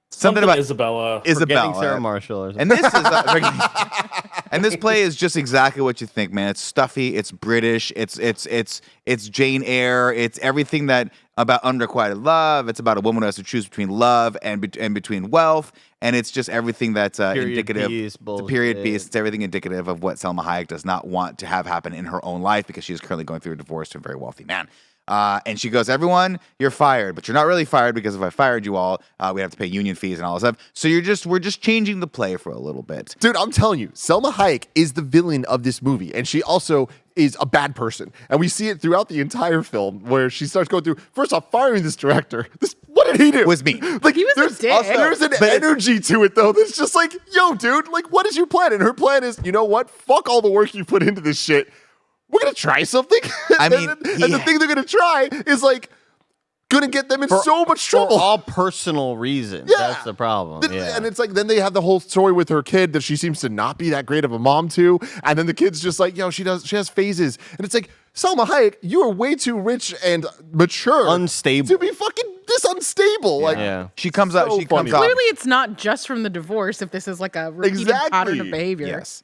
Something about Isabella. Forgetting Sarah Marshall or something. And this is and this play is just exactly what you think, man. It's stuffy, it's British, it's Jane Eyre, it's everything that about unrequited love. It's about a woman who has to choose between love and between wealth, and it's just everything that's indicative. Piece It's a period bullshit. piece. It's everything indicative of what Selma Hayek does not want to have happen in her own life because she is currently going through a divorce to a very wealthy man. And she goes, everyone, you're fired, but you're not really fired because if I fired you all, we have to pay union fees and all this stuff. So we're just changing the play for a little bit. Dude, I'm telling you, Selma Hayek is the villain of this movie, and she also is a bad person. And we see it throughout the entire film where she starts going through, first off, firing this director. What did he do? Was me. Like, He was a there's, dick. there's an energy to it, though, that's just like, yo, dude, like, what is your plan? And her plan is, you know what? Fuck all the work you put into this shit. We're going to try something. I mean, and the thing they're going to try is, like, going to get them in so much trouble. For all personal reasons. Yeah. That's the problem. Yeah. And it's like, then they have the whole story with her kid that she seems to not be that great of a mom to. And then the kid's just like, yo, she has phases. And it's like, Selma Hayek, you are way too rich and mature. Unstable. To be fucking this unstable. Like, Yeah. She comes out. So She comes funny. out. Clearly, it's not just from the divorce if this is like a repeated pattern of behavior. Yes.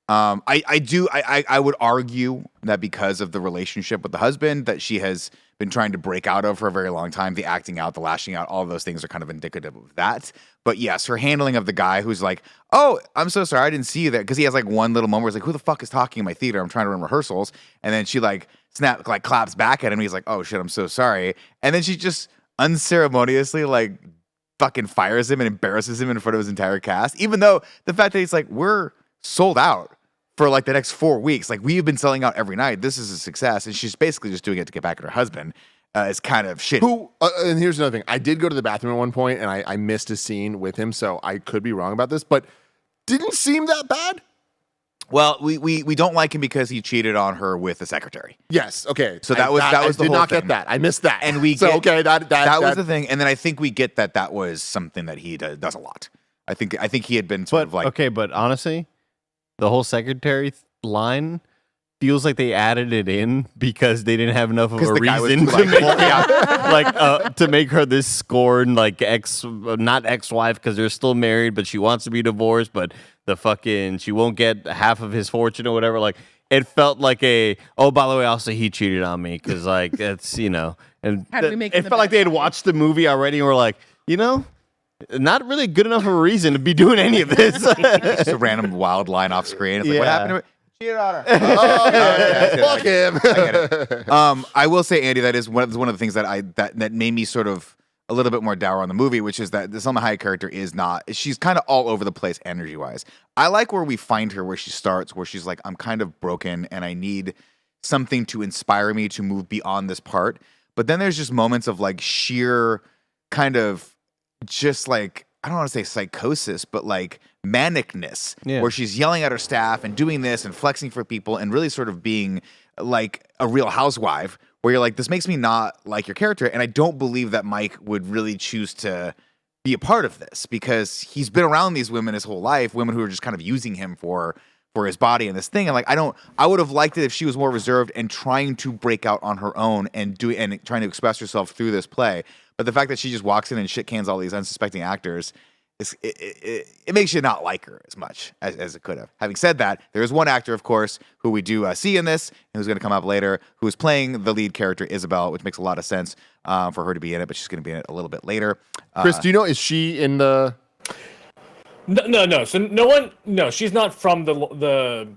I would argue that because of the relationship with the husband that she has been trying to break out of for a very long time, the acting out, the lashing out, all of those things are kind of indicative of that. But yes, her handling of the guy who's like, oh, I'm so sorry, I didn't see you there. Because he has like one little moment where he's like, who the fuck is talking in my theater? I'm trying to run rehearsals. And then she like claps back at him. He's like, oh shit, I'm so sorry. And then she just unceremoniously like fucking fires him and embarrasses him in front of his entire cast. Even though the fact that he's like, we're sold out for like the next 4 weeks. Like we've been selling out every night. This is a success. And she's basically just doing it to get back at her husband. It's kind of shitty. and here's another thing. I did go to the bathroom at one point and I missed a scene with him. So I could be wrong about this, but didn't seem that bad. Well, we don't like him because he cheated on her with the secretary. Yes. Okay. So that was the I whole did not thing. get that. I missed that. And we so get, okay. That was the thing. And then I think we get that was something that he does a lot. I think he had been sort of like okay, but honestly, the whole secretary line feels like they added it in because they didn't have enough of a the guy was reason too to make likable. to make her this scorned like not ex-wife because they're still married, but she wants to be divorced, but she won't get half of his fortune or whatever. Like it felt like oh, by the way, also he cheated on me because like that's and How do we make it him the felt like best they had wife? watched the movie already and were like, not really good enough of a reason to be doing any of this. just a random wild line off screen. It's like, what Yeah. happened to her? Cheated on her. Fuck him. I get it. I will say, Andy, that is one of the things that made me sort of a little bit more dour on the movie, which is that the Selma Hayek character she's kind of all over the place energy-wise. I like where we find her, where she starts, where she's like, I'm kind of broken and I need something to inspire me to move beyond this part. But then there's just moments of like sheer kind of just like, I don't want to say psychosis, but like manicness, Yeah. where she's yelling at her staff and doing this and flexing for people and really sort of being like a real housewife, where you're like, this makes me not like your character. And I don't believe that Mike would really choose to be a part of this, because he's been around these women his whole life, women who are just kind of using him for his body and this thing. And like, I would have liked it if she was more reserved and trying to break out on her own and trying to express herself through this play. But the fact that she just walks in and shit cans all these unsuspecting actors, it makes you not like her as much as it could have. Having said that, there is one actor, of course, who we do see in this, and who's going to come up later, who is playing the lead character, Isabel, which makes a lot of sense for her to be in it, but she's going to be in it a little bit later. Chris, do you know, is she in the... No. So no, she's not from the.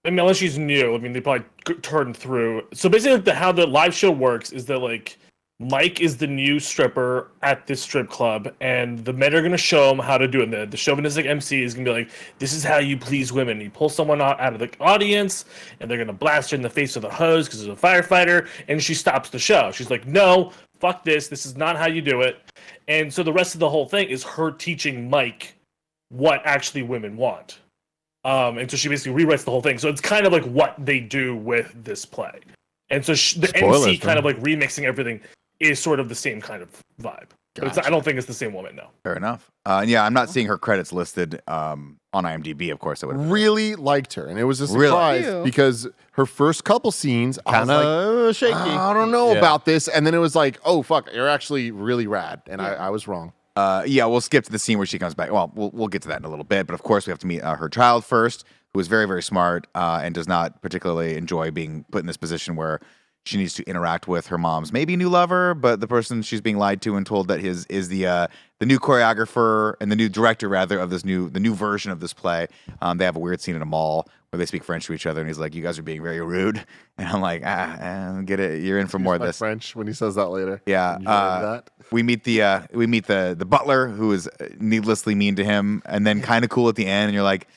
I mean, unless she's new. I mean, they probably turned through. So basically, like how the live show works is that like Mike is the new stripper at this strip club, and the men are gonna show him how to do it. The chauvinistic MC is gonna be like, "This is how you please women." You pull someone out of the audience, and they're gonna blast her in the face with a hose because there's a firefighter, and she stops the show. She's like, "No, fuck this. This is not how you do it." And so the rest of the whole thing is her teaching Mike what actually women want. And so she basically rewrites the whole thing. So it's kind of like what they do with this play. And so the Spoilers, MC kind man. of like remixing everything is sort of the same kind of vibe. But I don't think it's the same woman, no. Fair enough. Yeah, I'm not seeing her credits listed on IMDb, of course. I would have. Really liked her, and it was a Really? surprise Ew. because her first couple scenes, I was Kind like, of shaky. I don't know Yeah. about this, and then it was like, oh fuck, you're actually really rad, and I was wrong. Yeah, we'll skip to the scene where she comes back. Well, we'll get to that in a little bit, but of course we have to meet her child first, who is very, very smart and does not particularly enjoy being put in this position where she needs to interact with her mom's maybe new lover, but the person she's being lied to and told that is the new choreographer and the new director rather of the new version of this play. They have a weird scene in a mall where they speak French to each other, and he's like, "You guys are being very rude," and I'm like, get it, you're in for more of My this. French when he says that later. Yeah, Did you remember that? we meet the butler, who is needlessly mean to him, and then kind of cool at the end. And you're like,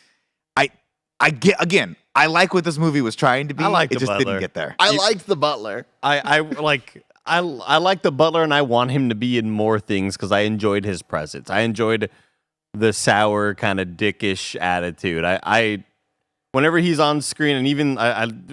I get, again, I like what this movie was trying to be. I like it the just butler. didn't get there. I liked the butler. I like the butler, and I want him to be in more things because I enjoyed his presence. I enjoyed the sour kind of dickish attitude. I whenever he's on screen, and even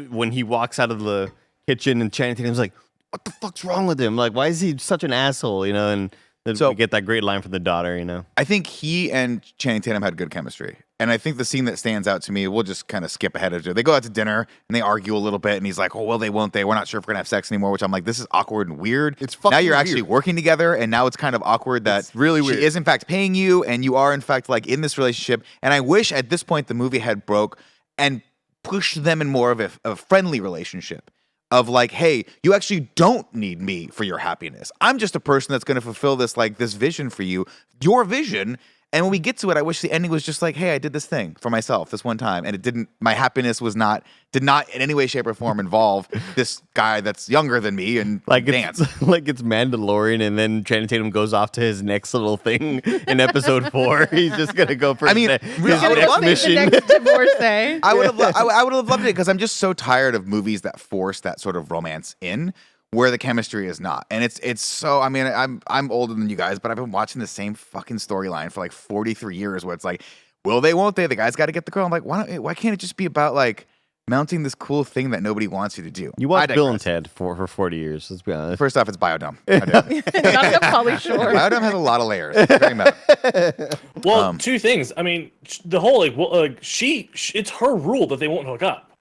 when he walks out of the kitchen and Channing Tatum's like, "What the fuck's wrong with him? Like, why is he such an asshole?" You know, and then So- we get that great line from the daughter. You know, I think he and Channing Tatum had good chemistry. And I think the scene that stands out to me, we'll just kind of skip ahead of it. They go out to dinner and they argue a little bit, and he's like, "Oh, well, they won't they? We're not sure if we're gonna have sex anymore," which I'm like, this is awkward and weird. It's fucking now you're actually weird. working together, and now it's kind of awkward that It's really weird. she is in fact paying you, and you are in fact like in this relationship. And I wish at this point the movie had broke and pushed them in more of a friendly relationship. Of like, hey, you actually don't need me for your happiness. I'm just a person that's going to fulfill this vision for you, your vision. And when we get to it, I wish the ending was just like, hey, I did this thing for myself this one time, and it didn't. My happiness did not in any way, shape, or form involve this guy that's younger than me and like dance. it's like it's Mandalorian, and then Channing Tatum goes off to his next little thing in episode 4. He's just gonna go for I mean, his really, I would next love it. mission. The next divorce, eh? I would have, I would have loved it because I'm just so tired of movies that force that sort of romance in where the chemistry is not. And it's so. I mean, I'm older than you guys, but I've been watching the same fucking storyline for like 43 years, where it's like, will they, won't they? The guy's got to get the girl. I'm like, why can't it just be about like mounting this cool thing that nobody wants you to do? You I watched Bill and digress. Ted for 40 years. Let's be honest. First off, it's Biodome. I do. Not enough Polly Shore. Biodome has a lot of layers. It's very meta. Well, two things. I mean, the whole it's her rule that they won't hook up,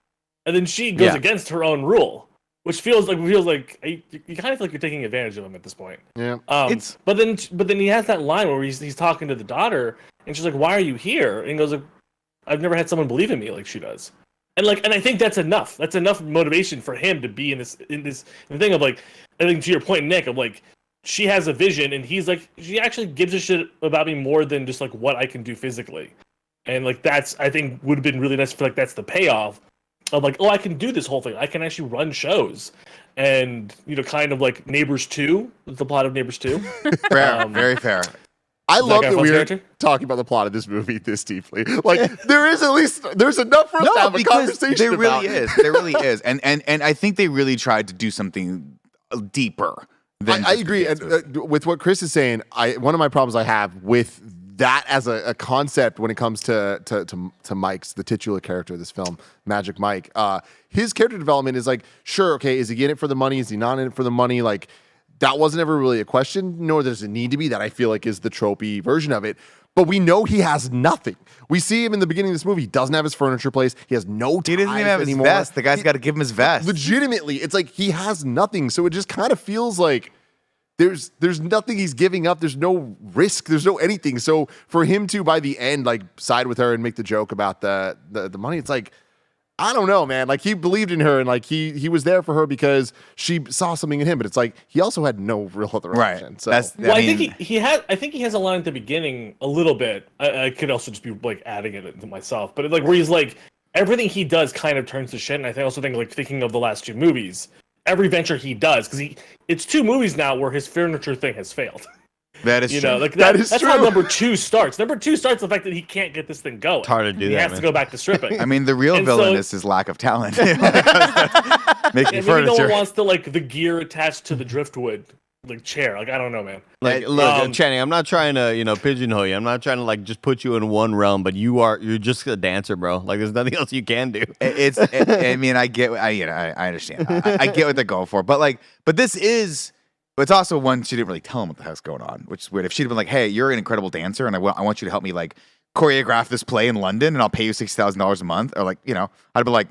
and then she goes Yeah. against her own rule, which feels like you kind of feel like you're taking advantage of him at this point. Yeah. It's- But then he has that line where he's talking to the daughter, and she's like, "Why are you here?" And he goes like, "I've never had someone believe in me like she does." And I think that's enough. That's enough motivation for him to be in this thing of like, I think to your point, Nick, of like, she has a vision, and he's like, she actually gives a shit about me more than just like what I can do physically. And like that's, I think, would have been really nice. Like that's the payoff of like, oh, I can do this whole thing. I can actually run shows, and kind of like Neighbors 2, the plot of Neighbors 2. Fair, very fair. I love guy that Fon's we're character? talking about the plot of this movie this deeply. Like, there's enough for us to have a conversation there about. really is. There really is. And I think they really tried to do something deeper than I just agree. the dance And movie. with what Chris is saying, one of my problems I have with that as a concept when it comes to Mike's, the titular character of this film, Magic Mike, his character development is like, sure, okay, is he in it for the money? Is he not in it for the money? Like, that wasn't ever really a question, nor does it need to be. That I feel like is the tropey version of it. But we know he has nothing. We see him in the beginning of this movie. He doesn't have his furniture place. He has no ties He doesn't even have his anymore. vest. The guy's got to give him his vest. Legitimately, it's like he has nothing. So it just kind of feels like there's nothing he's giving up. There's no risk. There's no anything. So for him to by the end like side with her and make the joke about the money, it's like, I don't know, man. Like he believed in her and like he was there for her because she saw something in him. But it's like he also had no real other Right. option. So Well, I think he has. I think he has a line at the beginning a little bit. I could also just be like adding it to myself, but like where he's like everything he does kind of turns to shit. And I also think like thinking of the last two movies, every venture he does because it's two movies now where his furniture thing has failed. that is You true. know, like That is that's how true. number two starts. Number two starts the fact that he can't get this thing going. It's hard to do he that, has man. to go back to stripping. I mean, the real And villain so- is his lack of talent. Making maybe no furniture. one wants to like the gear attached to the driftwood like chair. Like I don't know, man. Like, look, Um, Channing, I'm not trying to, pigeonhole you. I'm not trying to like just put you in one realm, but you're just a dancer, bro. Like, there's nothing else you can do. I mean, I understand. I get what they're going for, but this is. But it's also one she didn't really tell him what the heck's going on, which is weird. If she'd been like, "Hey, you're an incredible dancer, and I want you to help me like choreograph this play in London, and I'll pay you $60,000 a month," or like, I'd be like,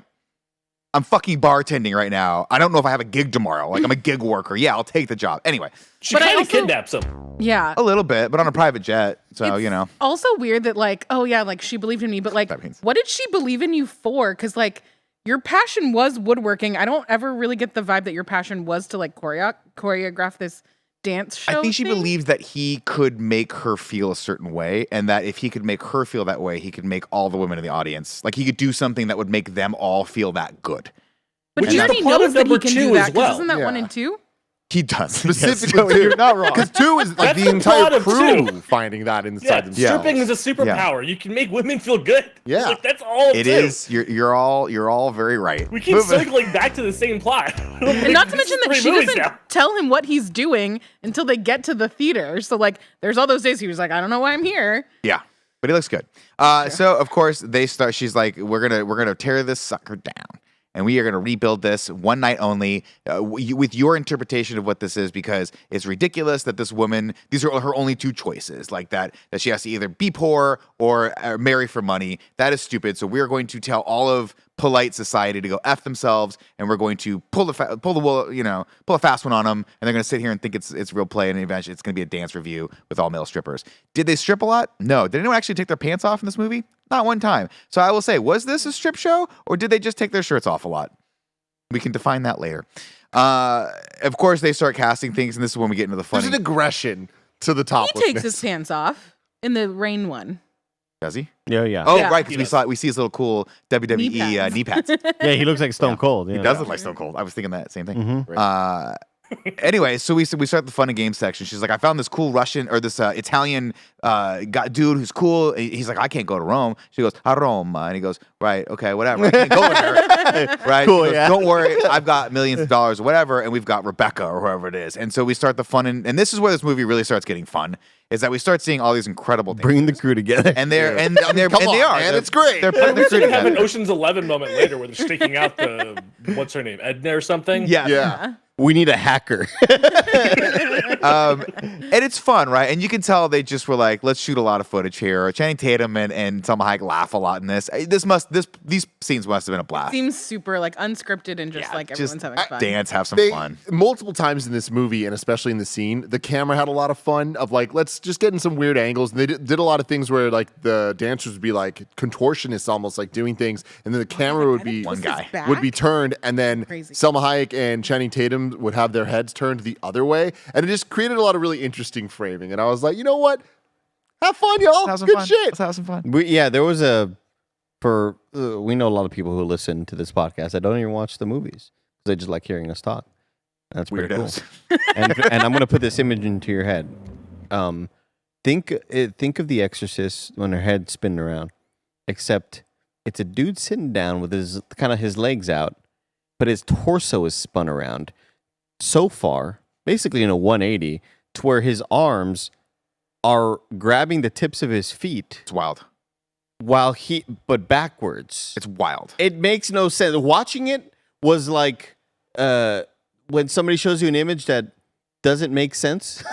"I'm fucking bartending right now. I don't know if I have a gig tomorrow. Like, I'm a gig worker. Yeah, I'll take the job anyway." She But I kind of also- kidnaps him. Yeah. A little bit, but on a private jet, so It's also weird that like, oh yeah, like she believed in me, but like, That means- what did she believe in you for? Because like your passion was woodworking. I don't ever really get the vibe that your passion was to like choreograph this dance show. I think she thing. believed that he could make her feel a certain way, and that if he could make her feel that way, he could make all the women in the audience like he could do something that would make them all feel that good. But Which he is already the plot knows of that he number can two do that. as well. Isn't that one Yeah. and two? He does specifically, Yes. So you're not wrong. Because two is like That's the the entire plot of crew two. finding that inside Yeah, themselves. stripping is a superpower. You can make women feel good. Yeah. Like that's all It two. is. You're all very right. We keep circling back to the same plot. And not to mention that she doesn't tell him what he's doing until they get to the theater. So like, there's all those days he was like, I don't know why I'm here. Yeah, but he looks good. So of course they start. She's like, we're gonna tear this sucker down, and we are gonna rebuild this one night only. With your interpretation of what this is, because it's ridiculous that this woman, these are her only two choices, like that she has to either be poor or marry for money. That is stupid. So we are going to tell all of polite society to go F themselves, and we're going to pull a fast one on them, and they're going to sit here and think it's real play, and eventually it's going to be a dance review with all male strippers. Did they strip a lot? No. Did anyone actually take their pants off in this movie? Not one time. So I will say, was this a strip show, or did they just take their shirts off a lot? We can define that later. Of course, they start casting things, and this is when we get into the funny. There's an aggression to the He toplessness. takes his pants off in the rain one. Does he? Yeah. Oh, Yeah. right, because He we see his little cool WWE knee pads. Yeah, he looks like Stone Cold. Yeah. He does look like Stone Cold. I was thinking that same thing. Mhm. Anyway, so we start the fun and games section. She's like, I found this cool Russian or this Italian dude who's cool. He's like, I can't go to Rome. She goes, a Roma. And he goes, right, okay, whatever. I can't go with her. Right? Cool, He goes, yeah. don't worry, I've got millions of dollars or whatever. And we've got Rebecca or whoever it is. And so we start the fun. And this is where this movie really starts getting fun, is that we start seeing all these incredible things. Bringing the crew together. And they're and they're Come and on, they are. man, They're- it's great. They're putting the We're crew gonna have an together. Ocean's 11 moment later where they're staking out the what's her name, Edna or something. Yeah. Yeah. We need a hacker. And it's fun, right? And you can tell they just were like, let's shoot a lot of footage here. Channing Tatum and Selma Hayek laugh a lot in this. These scenes must have been a blast. Seems super like unscripted and just like everyone's Just having fun. dance, have some They fun. multiple times in this movie, and especially in the scene, the camera had a lot of fun of like, let's just get in some weird angles. And they did a lot of things where like the dancers would be like contortionists, almost like doing things, and then the camera would be One guy would be turned, and then Crazy. Selma Hayek and Channing Tatum would have their heads turned the other way, and it just created a lot of really interesting framing. And I was like, you know what? Have fun, y'all. Have some Good fun. shit. Let's have some fun. There was we know a lot of people who listen to this podcast that don't even watch the movies because they just like hearing us talk. That's pretty Weirdos. cool. and I'm gonna put this image into your head. Think of The Exorcist when her head's spinning around, except it's a dude sitting down with his legs out, but his torso is spun around so far basically in a 180 to where his arms are grabbing the tips of his feet It's wild. but backwards. It's wild. It makes no sense. Watching it was like when somebody shows you an image that doesn't make sense,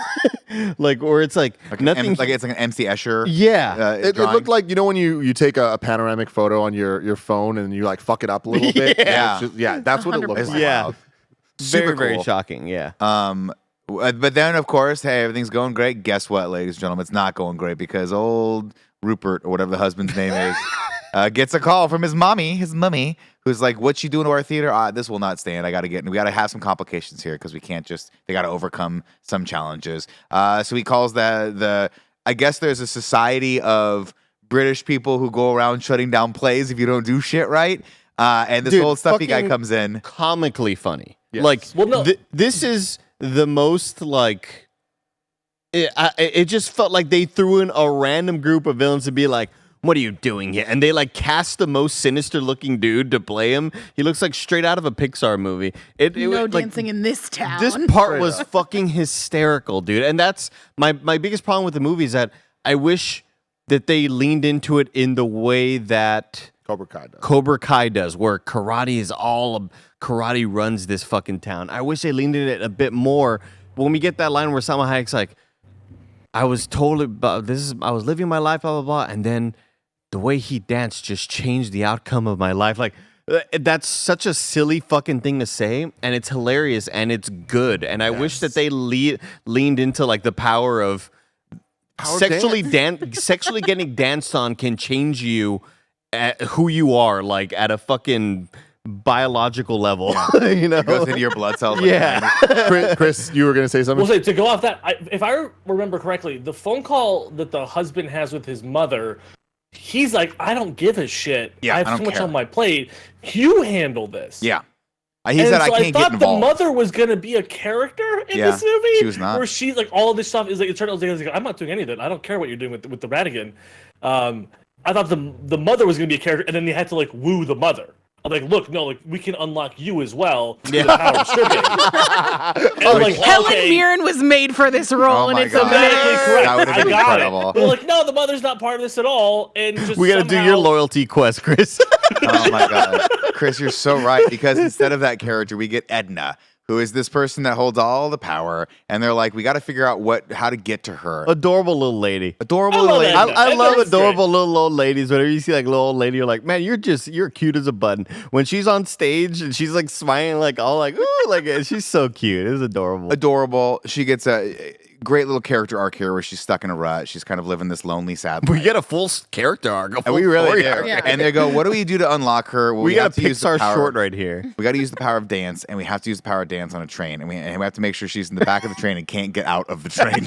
like, or it's like nothing. It's like an MC Escher. Yeah, It looked like, when you take a panoramic photo on your phone and you like fuck it up a little bit. Yeah. That's what it looks like. yeah, Super very cool. shocking. Yeah. But then, of course, hey, everything's going great. Guess what, ladies and gentlemen? It's not going great because old Rupert, or whatever the husband's name is, gets a call from his mummy, who's like, "What's she doing to our theater? This will not stand. We got to have some complications here because we can't they got to overcome some challenges." So he calls I guess there's a society of British people who go around shutting down plays if you don't do shit right. And this Dude, old stuffy guy fucking comes in. Comically funny. Yes. Like, Well, no. this is the most like. It just felt like they threw in a random group of villains to be like, "What are you doing here?" And they like cast the most sinister looking dude to play him. He looks like straight out of a Pixar movie. No like, dancing in this town. This part was fucking hysterical, dude. And that's my biggest problem with the movie is that I wish that they leaned into it in the way that Cobra Kai does, where karate runs this fucking town. I wish they leaned into it a bit more. When we get that line where Salma Hayek's like, I was living my life, blah, blah, blah. And then the way he danced just changed the outcome of my life. Like, that's such a silly fucking thing to say. And it's hilarious and it's good. And I wish that they leaned into like the power of sexually getting danced on can change you at who you are, like at a fucking biological level. It goes into your blood cells. Chris, you were going to say something? Well, to go off that, if I remember correctly, the phone call that the husband has with his mother, he's like, "I don't give a shit. Yeah, I have too much on my plate. You handle this." Yeah. He said, "I can't get involved." I thought the mother was gonna be a character in this movie. She was not. Where she's like, all of this stuff is like, Eternal. I'm not doing any of that. I don't care what you're doing with the Radigan. I thought the mother was gonna be a character, and then they had to like woo the mother. I'm like, look, no, like we can unlock you as well. The power of stripping. And like, Helen Mirren was made for this role, and it's automatically correct. That would have been incredible. They're like, no, the mother's not part of this at all. And just We got to do your loyalty quest, Chris. Oh my God. Chris, you're so right. Because instead of that character, we get Edna, who is this person that holds all the power. And they're like, we got to figure out how to get to her. Adorable little lady. Adorable little lady. I love That's adorable great. little old ladies. Whenever you see like little old lady, you're like, man, you're cute as a button. When she's on stage and she's like smiling, like all like, ooh, like she's so cute. It was adorable. Adorable. She gets a great little character arc here where she's stuck in a rut. She's kind of living this lonely, sad life. We get a full character arc. And we really do. Yeah. And they go, what do we do to unlock her? Well, We got have a to use the Pixar power- short right here. We got to use the power of dance, and we have to use the power of dance on a train, and we have to make sure she's in the back of the train and can't get out of the train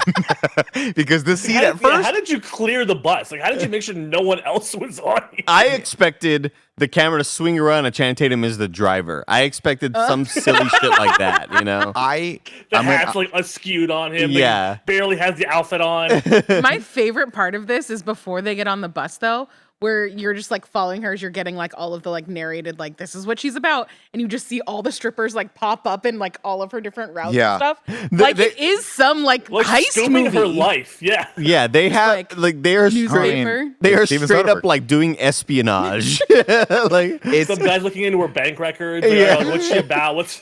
because the seat at first. How did you clear the bus? Like, how did you make sure no one else was on you? I expected the camera to swing around and Channing Tatum is the driver. I expected some silly shit like that, you know? The hat's like askewed on him. Yeah. Like, he barely has the outfit on. My favorite part of this is before they get on the bus, though, where you're just like following her as you're getting like all of the like narrated, like this is what she's about, and you just see all the strippers like pop up in like all of her different routes Yeah. and stuff. Like it is some like heist scooping movie. her life. Yeah. Yeah, they have like, they are newspaper. they are Steven straight Soderbergh. up like doing espionage. like Some guys looking into her bank records. Like, what's she about?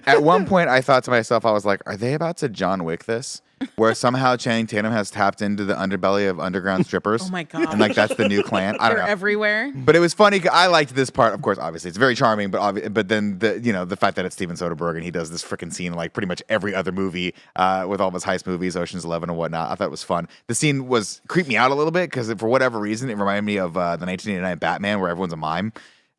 At one point, I thought to myself, I was like, are they about to John Wick this? Where somehow Channing Tatum has tapped into the underbelly of underground strippers. Oh my God. And like that's the new clan. I don't They're know. everywhere. But it was funny. I liked this part, of course. Obviously, it's very charming. But then the fact that it's Steven Soderbergh and he does this freaking scene in like pretty much every other movie with all of his heist movies, Ocean's 11 and whatnot. I thought it was fun. The scene creeped me out a little bit because for whatever reason it reminded me of the 1989 Batman where everyone's a mime.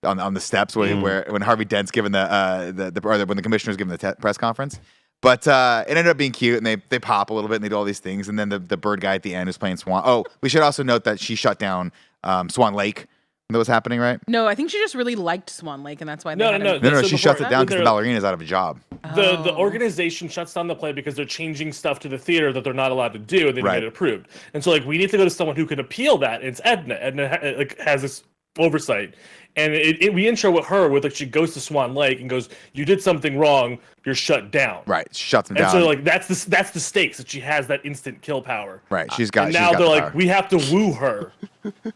On the steps where when Harvey Dent's given when the commissioner's giving the press conference. But it ended up being cute, and they pop a little bit, and they do all these things. And then the bird guy at the end is playing Swan. Oh, we should also note that she shut down Swan Lake when that was happening, right? No, I think she just really liked Swan Lake, and that's why. No. No, So she before- shuts it down because the ballerina's out of a job. The organization shuts down the play because they're changing stuff to the theater that they're not allowed to do, and they Right. get it approved. And so, like, we need to go to someone who can appeal that. And it's Edna. Edna like has this oversight. And we intro with her with like she goes to Swan Lake and goes, "You did something wrong. You're shut down." Right, shuts them And down. so like that's the stakes that she has that instant kill power. Right, she's got. And she's now got they're the like, power. we have to woo her.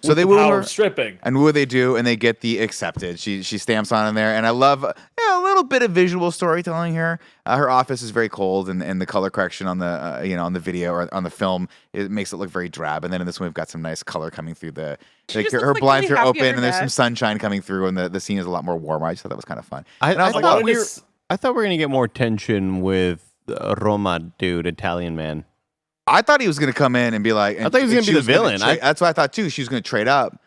So they the woo power her. of stripping. And what do they do? And they get the accepted. She stamps on in there, and I love a little bit of visual storytelling here. Her office is very cold, and the color correction on the on the video or on the film, it makes it look very drab. And then in this one, we've got some nice color coming through the. Like just her looks, like, blinds really are happy open, at and her there's some desk. sunshine coming through, and the scene is a lot more warmer. I just thought that was kind of fun. I And I was like, thought oh, I thought we were gonna get more tension with Roma dude, Italian man. I thought he was going to come in and be like. I thought he was and gonna she be the villain. that's what I thought too. She was going to trade up,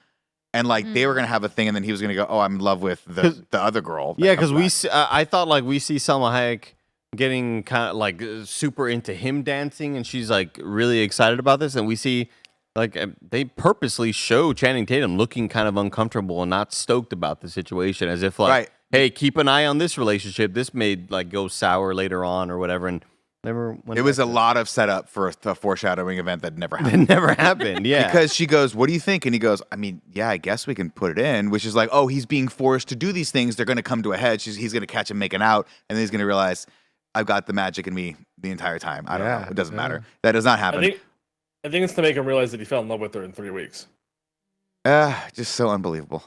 and like they were going to have a thing, and then he was going to go, "Oh, I'm in love with the other girl." that Yeah, comes because back. I thought like we see Selma Hayek getting kind of like super into him dancing, and she's like really excited about this, and we see like they purposely show Channing Tatum looking kind of uncomfortable and not stoked about the situation, as if like, Right. hey, keep an eye on this relationship. This may like go sour later on or whatever, and never. Went It was back a to- lot of setup for a foreshadowing event that never It happened. never happened. Yeah, Because she goes, "What do you think?" And he goes, "I mean, yeah, I guess we can put it in." Which is like, oh, he's being forced to do these things. They're going to come to a head. He's going to catch him making out, and then he's going to realize, I've got the magic in me the entire time. I don't know. It doesn't matter. That does not happen. I think it's to make him realize that he fell in love with her in 3 weeks. Just so unbelievable.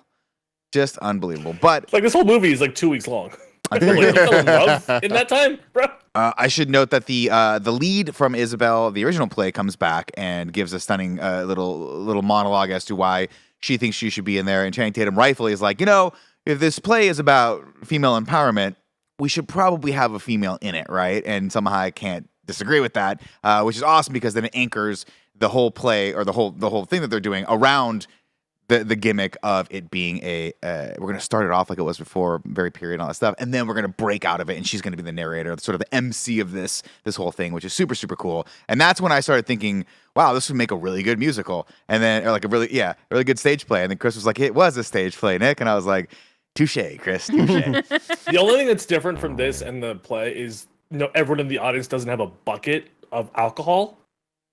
Just unbelievable. But Like this whole movie is like 2 weeks long. I Like, he fell in love in that time, bro. I should note that the lead from Isabel, the original play, comes back and gives a stunning little monologue as to why she thinks she should be in there. And Channing Tatum rightfully is like, if this play is about female empowerment, we should probably have a female in it, right? And somehow I can't disagree with that, which is awesome because then it anchors the whole play or the whole thing that they're doing around the gimmick of it being we're going to start it off like it was before, very period and all that stuff, and then we're going to break out of it, and she's going to be the narrator, sort of the MC of this whole thing, which is super, super cool. And that's when I started thinking, wow, this would make a really good musical, and then, or like a really good stage play. And then Chris was like, it was a stage play, Nick, and I was like, touche, Chris, touche. The only thing that's different from this and the play is, everyone in the audience doesn't have a bucket of alcohol.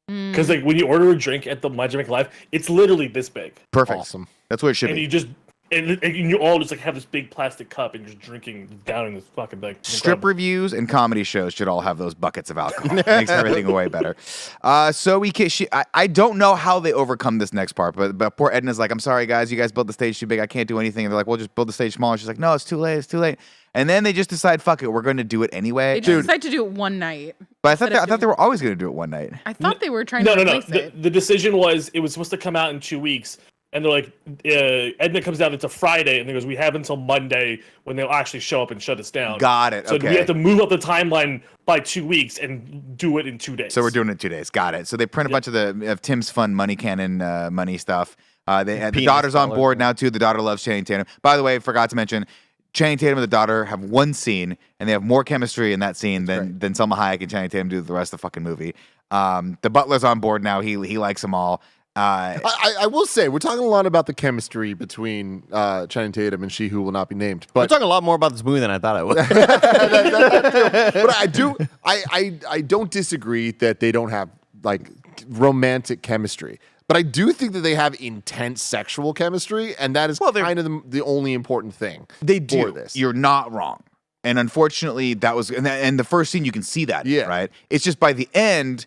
Because like when you order a drink at the My Jamaica Live, it's literally this big, Perfect. Awesome. That's what it should and be. you just and you all just like have this big plastic cup and you're just drinking down in this fucking thing. Strip reviews and comedy shows should all have those buckets of alcohol. Makes everything way better. So I don't know how they overcome this next part, but poor Edna's like, I'm sorry guys, you guys built the stage too big, I can't do anything. And they're like, well, just build the stage smaller. She's like, no, it's too late. And then they just decide, fuck it, we're going to do it anyway. They just decided to do it one night. But I thought they were always going to do it one night. I thought they were trying No. to replace it. The decision was it was supposed to come out in 2 weeks, and they're like, Edna comes out, it's a Friday, and they goes, we have until Monday when they'll actually show up and shut us down. Got it. So Okay. we have to move up the timeline by 2 weeks and do it in 2 days. So we're doing it in 2 days. Got it. So they print a bunch of Tim's Fun Money Cannon money stuff. The Penis daughter's on collar. board now too. The daughter loves Channing Tatum. By the way, forgot to mention, Channing Tatum and the daughter have one scene, and they have more chemistry in that scene than Selma Hayek and Channing Tatum do the rest of the fucking movie. The butler's on board now. He likes them all. I will say we're talking a lot about the chemistry between Channing Tatum and she who will not be named. we're But talking a lot more about this movie than I thought I would. but I don't disagree that they don't have like romantic chemistry. But I do think that they have intense sexual chemistry, and that is kind of the only important thing. They do. For this. You're not wrong. And unfortunately, that was and the first scene you can see that. Yeah. Right. It's just by the end,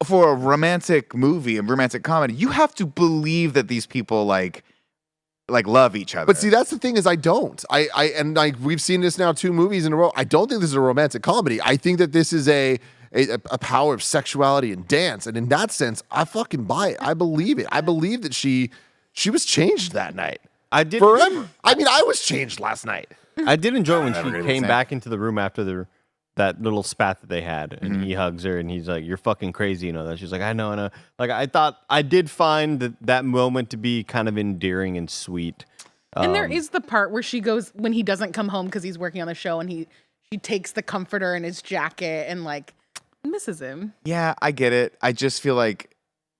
for a romantic movie, a romantic comedy, you have to believe that these people like love each other. But see, that's the thing is I don't. I we've seen this now 2 movies in a row. I don't think this is a romantic comedy. I think that this is a power of sexuality and dance. And in that sense, I fucking buy it. I believe it. I believe that she was changed that night. I did Forever. I mean, I was changed last night. I did enjoy when Never she gonna be came the same. back into the room after that little spat that they had, and he hugs her, and he's like, "You're fucking crazy," that. She's like, "I know." Like I did find that moment to be kind of endearing and sweet. And there is the part where she goes when he doesn't come home because he's working on the show, and she takes the comforter in his jacket and like misses him. yeah, I get it. I just feel like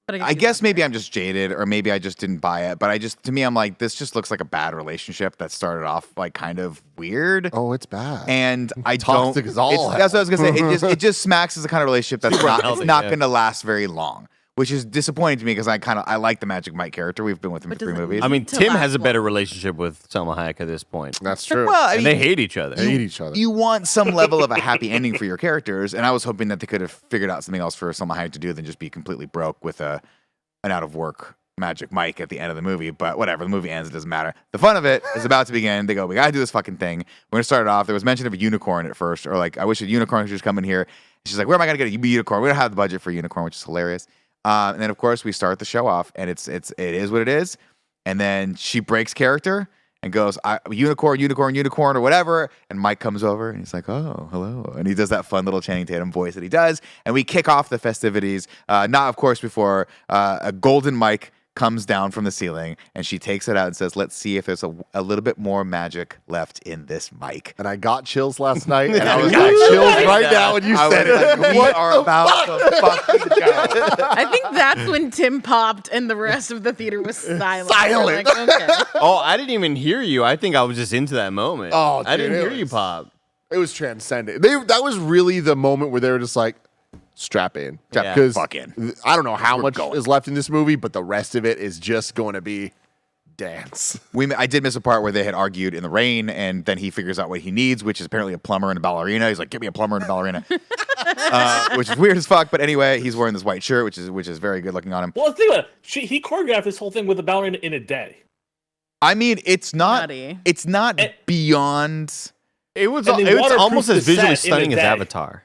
But I guess maybe I'm just jaded, or maybe I just didn't buy it. But to me, I'm like, this just looks like a bad relationship that started off like kind of weird. Oh, it's bad. And I Toxic don't. as all That's what I was gonna say. It just smacks as the kind of relationship that's not. It's not yeah. going to last very long. which is disappointing to me because I like the Magic Mike character. We've been with him But for 3 does it movies. I mean, to Tim last has a better long. relationship with Selma Hayek at this point. That's true. well, I And mean, they hate each other. They hate each other. you want some level of a happy ending for your characters, and I was hoping that they could have figured out something else for Selma Hayek to do than just be completely broke with an out of work Magic Mike at the end of the movie. But whatever, the movie ends, it doesn't matter. The fun of it is about to begin. They go, we gotta do this fucking thing. We're gonna start it off. There was mention of a unicorn at first, or like, I wish a unicorn could just come in here. She's like, where am I gonna get a unicorn? We don't have the budget for a unicorn, which is hilarious. And then of course we start the show off, and it is what it is. And then she breaks character and goes, unicorn, or whatever. And Mike comes over and he's like, oh, hello. And he does that fun little Channing Tatum voice that he does. And we kick off the festivities, not of course before a golden mic comes down from the ceiling, and she takes it out and says, let's see if there's a little bit more magic left in this mic. And I got chills last night, and I was got chills right now when you said it. Like, we are about to fucking go. I think that's when Tim popped and the rest of the theater was silent. Silent. We're like, okay. Oh, I didn't even hear you. I think I was just into that moment. Oh, I dude, didn't it hear you was- pop. It was transcendent. That was really the moment where they were just like, strap in. Yeah. Because Fuck in. I don't know how We're much going. is left in this movie, but the rest of it is just going to be dance. I did miss a part where they had argued in the rain, and then he figures out what he needs, which is apparently a plumber and a ballerina. He's like, "Give me a plumber and a ballerina," which is weird as fuck. But anyway, he's wearing this white shirt, which is very good looking on him. Well, think about it. He choreographed this whole thing with a ballerina in a day. I mean, it's not Nutty. beyond. It was And they almost waterproofed as the visually set in a stunning as day. Avatar.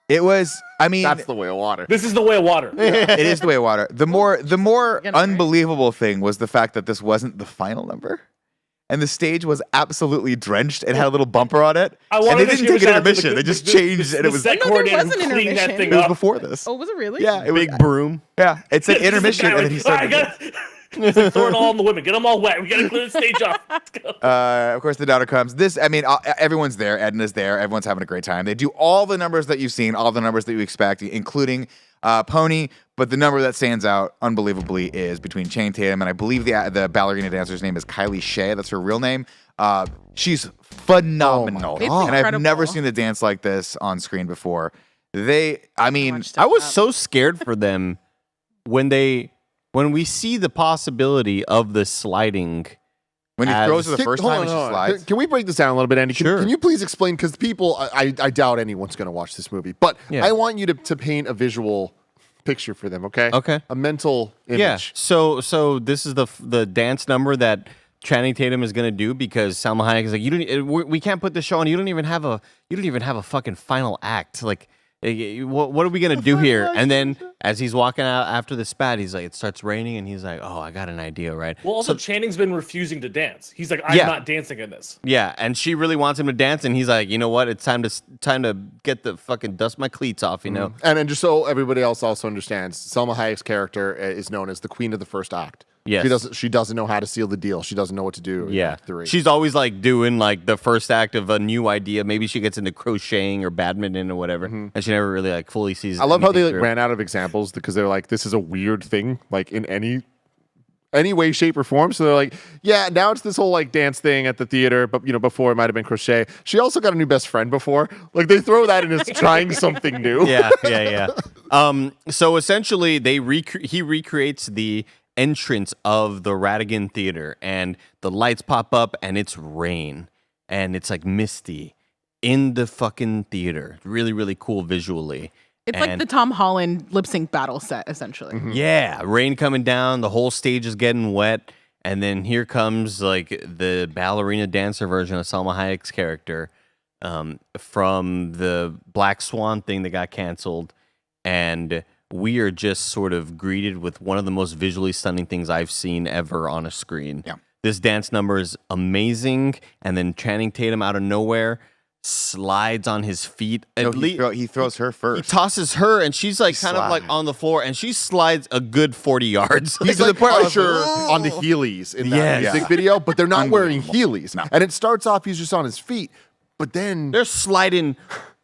It was. I mean, That's the way of water. This is the way of water. it is the way of water. The more Gonna break. unbelievable thing was the fact that this wasn't the final number. And the stage was absolutely drenched. It had a little bumper on it. I And wanted they to didn't give a take an shout out to intermission. They just changed and it was the set No, there coordinator was an who cleaned that intermission. thing it was up. before this. Oh, was it really? Yeah, it was Big broom. Yeah, it's an intermission, and then he started. He's like, throw it all on the women. Get them all wet. We gotta clear the stage off. Let's go. Of course, the daughter comes. Everyone's there. Edna's there. Everyone's having a great time. They do all the numbers that you've seen, all the numbers that you expect, including Pony. But the number that stands out unbelievably is between Channing Tatum and I believe the ballerina dancer's name is Kylie Shea. That's her real name. She's phenomenal, It's and I've incredible. never seen a dance like this on screen before. I mean, Watched it I was up. so scared for them when we see the possibility of the sliding. when he As- throws her the Can- first hold time on, and she hold on. slides. Can we break this down a little bit, Andy? Sure. Can you please explain? Because people, I doubt anyone's going to watch this movie, but Yeah. I want you to paint a visual picture for them, okay? Okay. A mental image. Yeah. So this is the dance number that Channing Tatum is gonna do because Salma Hayek is like, we can't put the show on. You don't even have a fucking final act. Like, what are we gonna do here? And then as he's walking out after the spat, he's like, it starts raining, and he's like, oh, I got an idea, right? Well, also, Channing's been refusing to dance. He's like, I'm Yeah. not dancing in this. Yeah, and she really wants him to dance, and he's like, you know what? It's time to get the fucking dust my cleats off, you know? And just so everybody else also understands, Selma Hayek's character is known as the queen of the first act. Yes. She doesn't know how to seal the deal. She doesn't know what to do. in Yeah, Act 3. she's always like doing like the first act of a new idea. Maybe she gets into crocheting or badminton or whatever, and she never really like fully sees. I love how they anything like, through. ran out of examples because they're like, this is a weird thing, like in any way, shape, or form. So they're like, yeah, now it's this whole like dance thing at the theater, but before it might have been crochet. She also got a new best friend before. Like they throw that in as trying something new. Yeah. So essentially, he recreates the entrance of the Radigan Theater, and the lights pop up, and it's rain, and it's like misty in the fucking theater. Really, really cool visually. It's like And- the Tom Holland lip sync battle set, essentially. Yeah, rain coming down, the whole stage is getting wet, and then here comes like the ballerina dancer version of Salma Hayek's character from the Black Swan thing that got canceled, and we are just sort of greeted with one of the most visually stunning things I've seen ever on a screen. Yeah. This dance number is amazing, and then Channing Tatum out of nowhere slides on his feet. No, At least he throws her he first. tosses her, and she's like kind of like slides. on the floor, and she slides a good 40 yards. He's To the like point where I was Usher like, on the Heelys in that Yes. music Yeah. video, but they're not wearing Unbelievable. Heelys. No. And it starts off, he's just on his feet, but then They're sliding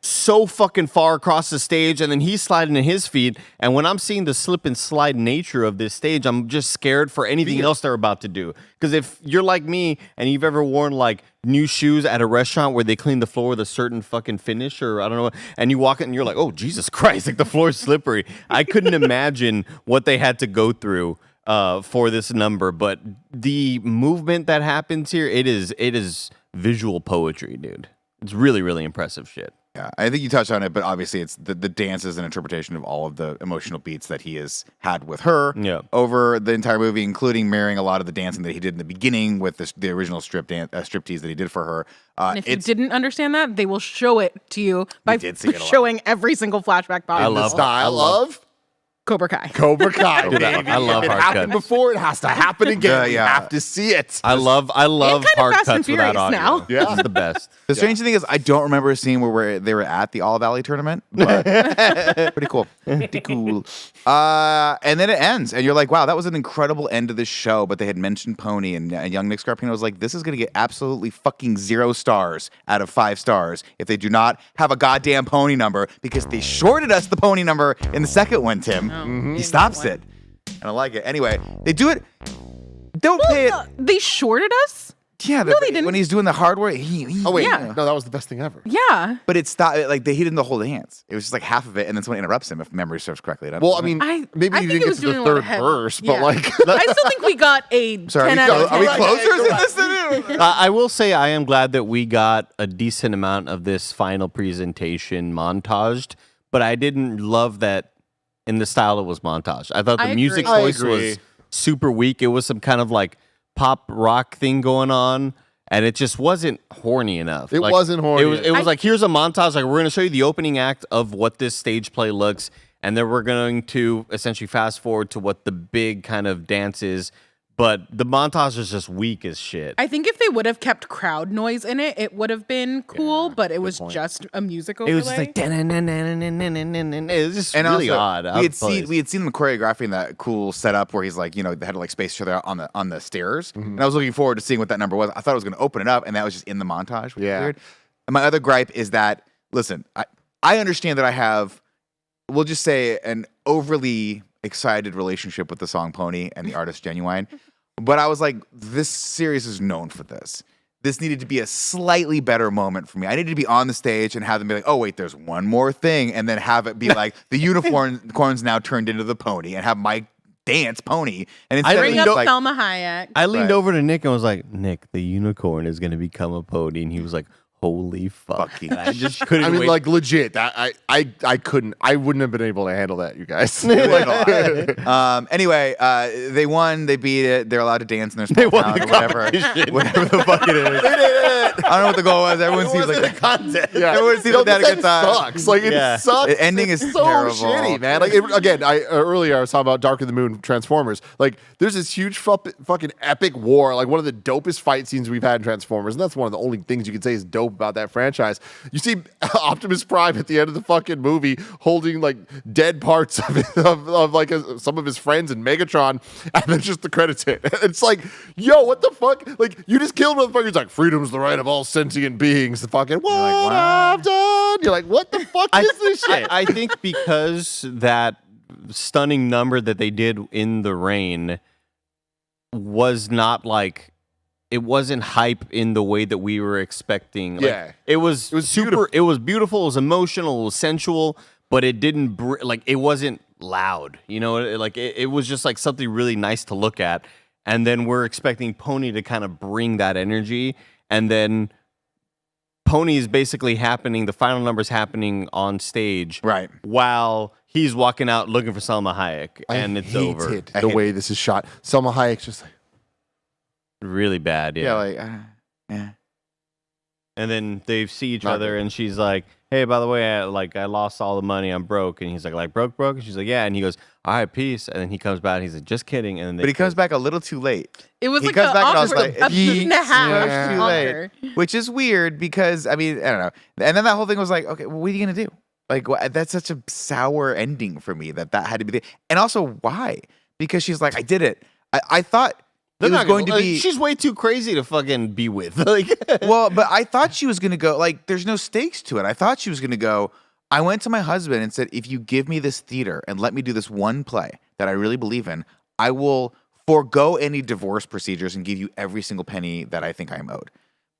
so fucking far across the stage, and then he's sliding in his feet. And when I'm seeing the slip and slide nature of this stage, I'm just scared for anything else they're about to do. Because if you're like me and you've ever worn like new shoes at a restaurant where they clean the floor with a certain fucking finish, or I don't know, and you walk in and you're like, oh Jesus Christ, like the floor is slippery. I couldn't imagine what they had to go through for this number, but the movement that happens here, it is visual poetry, dude. It's really, really impressive shit. Yeah, I think you touched on it, but obviously it's the dance is an interpretation of all of the emotional beats that he has had with her over the entire movie, including mirroring a lot of the dancing that he did in the beginning with the original striptease that he did for her. And if you didn't understand that, they will show it to you by showing every single flashback. I love style of Cobra Kai. Cobra Kai, Dude, baby. I love if it hard happened cuts. before, it has to happen again. Yeah. You have to see it. I love kind of hard Fast and cuts without Furious audio. now. Yeah. It's the best. The strange thing is, I don't remember a scene where they were at the All Valley tournament, but pretty cool. Pretty cool. And then it ends, and you're like, wow, that was an incredible end to this show, but they had mentioned Pony, and young Nick Scarpino was like, this is going to get absolutely fucking 0 stars out of 5 stars if they do not have a goddamn Pony number, because they shorted us the Pony number in the second one, Tim. He stops it. And I like it. Anyway, they do it. Don't pay it. They shorted us? Yeah, No, they didn't. when he's doing the hard work, Oh wait, Yeah. no, that was the best thing ever. Yeah. but it stopped. Like he didn't the whole dance. It was just like half of it, and then someone interrupts him. If memory serves correctly. Well, I mean, maybe I you think didn't it was get to doing the a lot of third heavy- verse, yeah. but like, I still think we got a sorry, 10 out of 10. are we closers in this? I will say I am glad that we got a decent amount of this final presentation montaged, but I didn't love that in the style it was montaged. I thought the I music agree. choice was super weak. It was some kind of like pop rock thing going on, and it just wasn't horny enough. It wasn't horny. It was like, here's a montage. Like, we're going to show you the opening act of what this stage play looks, and then we're going to essentially fast forward to what the big kind of dance is. But the montage is just weak as shit. I think if they would have kept crowd noise in it, it would have been cool, but it was just a music overlay. It was just like, it was just And really also, odd. we had seen them choreographing that cool setup where he's like, they had to like space each other out on the stairs. And I was looking forward to seeing what that number was. I thought it was going to open it up, and that was just in the montage. Which is weird. And my other gripe is that, listen, I understand that I have, we'll just say, an overly excited relationship with the song Pony and the artist Genuine. But I was like, this series is known for this. This needed to be a slightly better moment for me. I needed to be on the stage and have them be like, oh, wait, there's one more thing. And then have it be like the unicorn's now turned into the pony and have Mike dance Pony. And instead Bring of up like, Selma Hayek. I leaned Right. over to Nick and was like, Nick, the unicorn is going to become a pony. And he was like, holy fuck. Fucking I just couldn't I mean, wait. like legit. That I couldn't. I wouldn't have been able to handle that, you guys. Anyway, they won. They beat it. They're allowed to dance in their small won town the or whatever the fuck it is. I don't know what the goal was. Everyone seems like the content. Yeah. Everyone seems like they had a this good time. sucks. Like Yeah. it sucks. The ending It's is so terrible. shitty, man. Like again, earlier I was talking about Dark of the Moon Transformers. Like there's this huge fucking epic war, like one of the dopest fight scenes we've had in Transformers, and that's one of the only things you can say is dope about that franchise. You see Optimus Prime at the end of the fucking movie holding like dead parts of like some of his friends in Megatron, and then just the credits hit. It's like, yo, what the fuck? Like you just killed motherfuckers. Like freedom's the right of all sentient beings. The fucking what I've done. You're like, what the fuck is this shit? I think because that stunning number that they did in the rain was not like, it wasn't hype in the way that we were expecting. Like, Yeah. it was super. beautiful. It was beautiful. It was emotional. It was sensual, but it didn't like it wasn't loud. You know, it was just like something really nice to look at. And then we're expecting Pony to kind of bring that energy, and then Pony is basically happening. The final number's happening on stage, Right. while he's walking out looking for Selma Hayek, and it's over. Hated the way this is shot. Selma Hayek's just like, Really bad, Yeah, like, yeah. And then they see each Not other, good. and she's like, "Hey, by the way, I lost all the money. I'm broke." And he's like broke? And she's like, "Yeah." And he goes, "All right, peace." And then he comes back. And he's like, "Just kidding." And then But he comes back a little too late. It was He like comes an back and I was awkward, like, a minute and a half. too late. Which is weird because, I mean, I don't know. And then that whole thing was like, okay, well, what are you going to do? Like, that's such a sour ending for me that had to be there. And also, why? Because she's like, I did it. I thought They're it was not going gonna- to be. She's way too crazy to fucking be with. Like, Well, but I thought she was going to go, like, there's no stakes to it. I thought she was going to go, I went to my husband and said, if you give me this theater and let me do this one play that I really believe in, I will forego any divorce procedures and give you every single penny that I think I'm owed.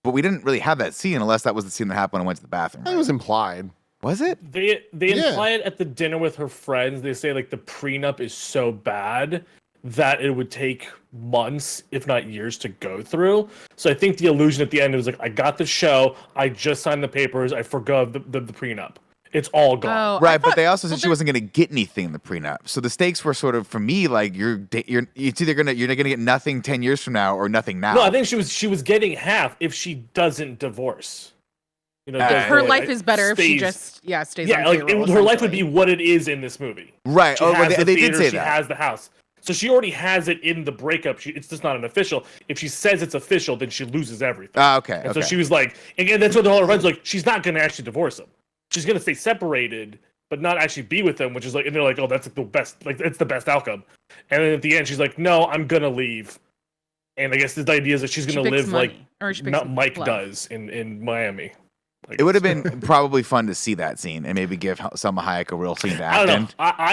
But we didn't really have that scene unless that was the scene that happened when I went to the bathroom. It was implied. Was it? They Yeah. imply it at the dinner with her friends. They say like the prenup is so bad that it would take months, if not years, to go through. So I think the illusion at the end was like, I got the show, I just signed the papers, I forgo the prenup. It's all gone. Oh, Right, but they also said she wasn't going to get anything in the prenup. So the stakes were sort of, for me, like it's either you're gonna get nothing 10 years from now or nothing now. No, I think she was getting half if she doesn't divorce. You know, her life is better if she stays- just stays. Yeah, on like payroll, her life would be essentially. what it is in this movie. Right. She Oh, has but the they did theater, say she that. has the house. So she already has it in the breakup. It's just not an official. If she says it's official, then she loses everything. Okay. And so she was like, and that's what all her friends were like, she's not going to actually divorce him. She's going to stay separated, but not actually be with him, which is like, and they're like, oh, that's like the best, like, it's the best outcome. And then at the end, she's like, no, I'm going to leave. And I guess the idea is that she's going to picks live like money, or she picks not Mike love. does in Miami. Like, It would have been probably fun to see that scene and maybe give Selma Hayek a real scene to I act don't in.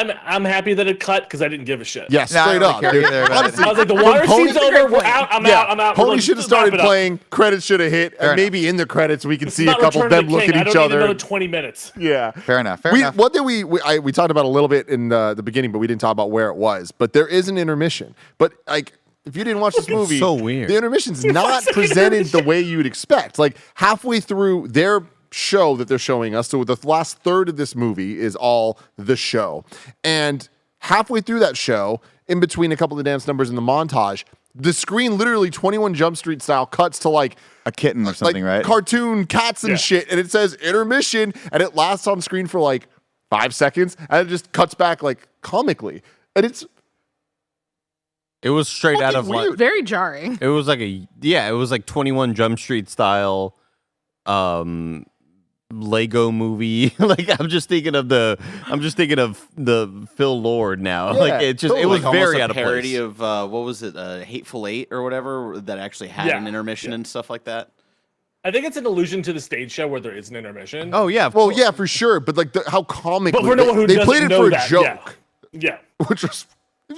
know. I'm happy that it cut because I didn't give a shit. Yeah, No, I straight don't up. care dude. either about it. Honestly, I was like, the when water Pony- scene's over. We're out. I'm out. I'm out. Pony Like, should have just started wrap it up. playing. Credits should have hit, Fair and enough. maybe in the credits we can It's see a not couple of Return them of the look King. at I each don't need other. another 20 minutes. Yeah. Fair enough. Fair enough. One thing we talked about a little bit in the beginning, but we didn't talk about where it was. But there is an intermission. But like, if you didn't watch this movie, so weird. The intermission's not presented the way you'd expect. Like halfway through their show that they're showing us, so the last third of this movie is all the show, and halfway through that show, in between a couple of dance numbers in the montage, the screen literally 21 Jump Street style cuts to like A kitten or something, like right? cartoon cats and Yeah. shit, and it says intermission, and it lasts on screen for like 5 seconds, and it just cuts back like comically, and it's it was straight out fucking of like weird. Very jarring. it was like it was like 21 Jump Street style Lego movie. Like I'm just thinking of the Phil Lord now. Yeah, Like it just it totally. was Like very almost out a of parody place. of what was it, Hateful Eight or whatever that actually had Yeah, an intermission and stuff like that. I think it's an allusion to the stage show where there is an intermission. Oh yeah, of well, course. yeah, for sure, but like how comically but for no one who they doesn't played it know for that, a joke, Yeah. which was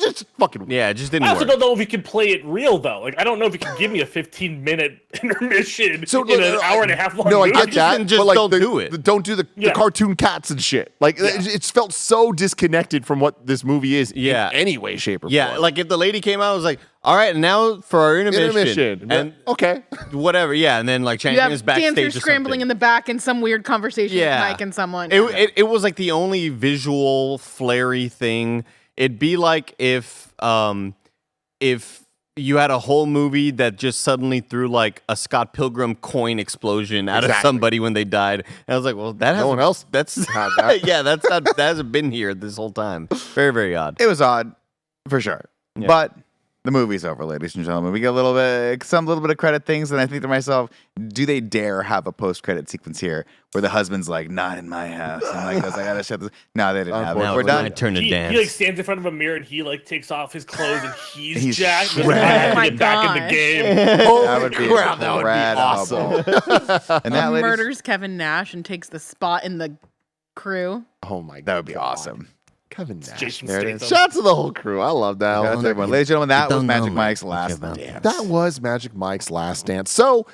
just fucking Yeah, it just didn't I also work. don't know if you can play it real though. Like I don't know if you can give me a 15-minute intermission So in an hour and a half long No, I movie. get that. Just but like don't the, do it. Don't do the Yeah. cartoon cats and shit. Like it's felt so disconnected from what this movie is Yeah. in any way, shape, or Yeah, form. like if the lady came out, I was like, all right, now for our intermission. And okay. whatever, yeah, and then like You Channing have is backstage dancers or scrambling something. in the back in some weird conversation Yeah. with Mike and someone. It was like the only visual flary thing. It'd be like if you had a whole movie that just suddenly threw like a Scott Pilgrim coin explosion out of Exactly. somebody when they died. And I was like, well, that No one else That's had that. yeah, that hasn't been here this whole time. Very, very odd. It was odd, for sure. Yeah. But the movie's over, ladies and gentlemen. We get a little bit of credit things, and I think to myself, do they dare have a post-credit sequence here where the husband's like, not in my house? And like, I gotta shut this. No, they didn't have it. Now We're it's my done. turn to He dance. like stands in front of a mirror and he like takes off his clothes and he's He's jacked. shredded. I have Oh my to get back in the gosh. game. That would be crap, that would be incredible. And that, ladies, murders Kevin Nash and takes the spot in the crew. Oh my god. that would be awesome. Kevin Nash. Jason There it is. Statham. Shout out to the whole crew. I love that. Shout out to everyone. Ladies and gentlemen, that was don't know Magic me. Mike's Okay, last about dance. That was Magic Mike's Last Dance. So,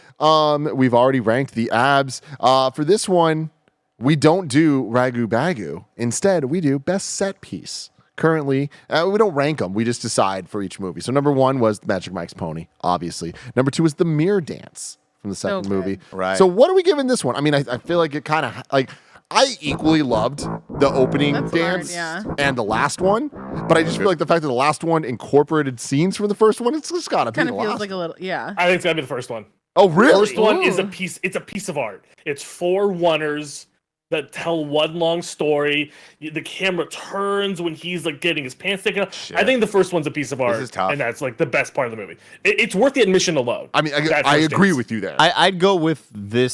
we've already ranked the abs. For this one, we don't do Ragu Bagu. Instead, we do Best Set Piece. Currently, we don't rank them. We just decide for each movie. So, number 1 was Magic Mike's Pony, obviously. Number 2 was The Mirror Dance from the second good. movie. Right. So, what are we giving this one? I mean, I feel like it kind of like. I equally loved the opening That's dance hard, yeah. and the last one, but I just feel like the fact that the last one incorporated scenes from the first one, it's just gotta be Kind the of feels last. like a little, yeah. I think it's gotta be the first one. Oh, really? First one is a Ooh. piece. It's a piece of art. It's 4 oneers that tell one long story. The camera turns when he's like getting his pants taken off. I think the first one's a piece of art, is tough. and that's like the best part of the movie. It's worth the admission alone. I mean, That I first agree dance. with you there. I'd go with the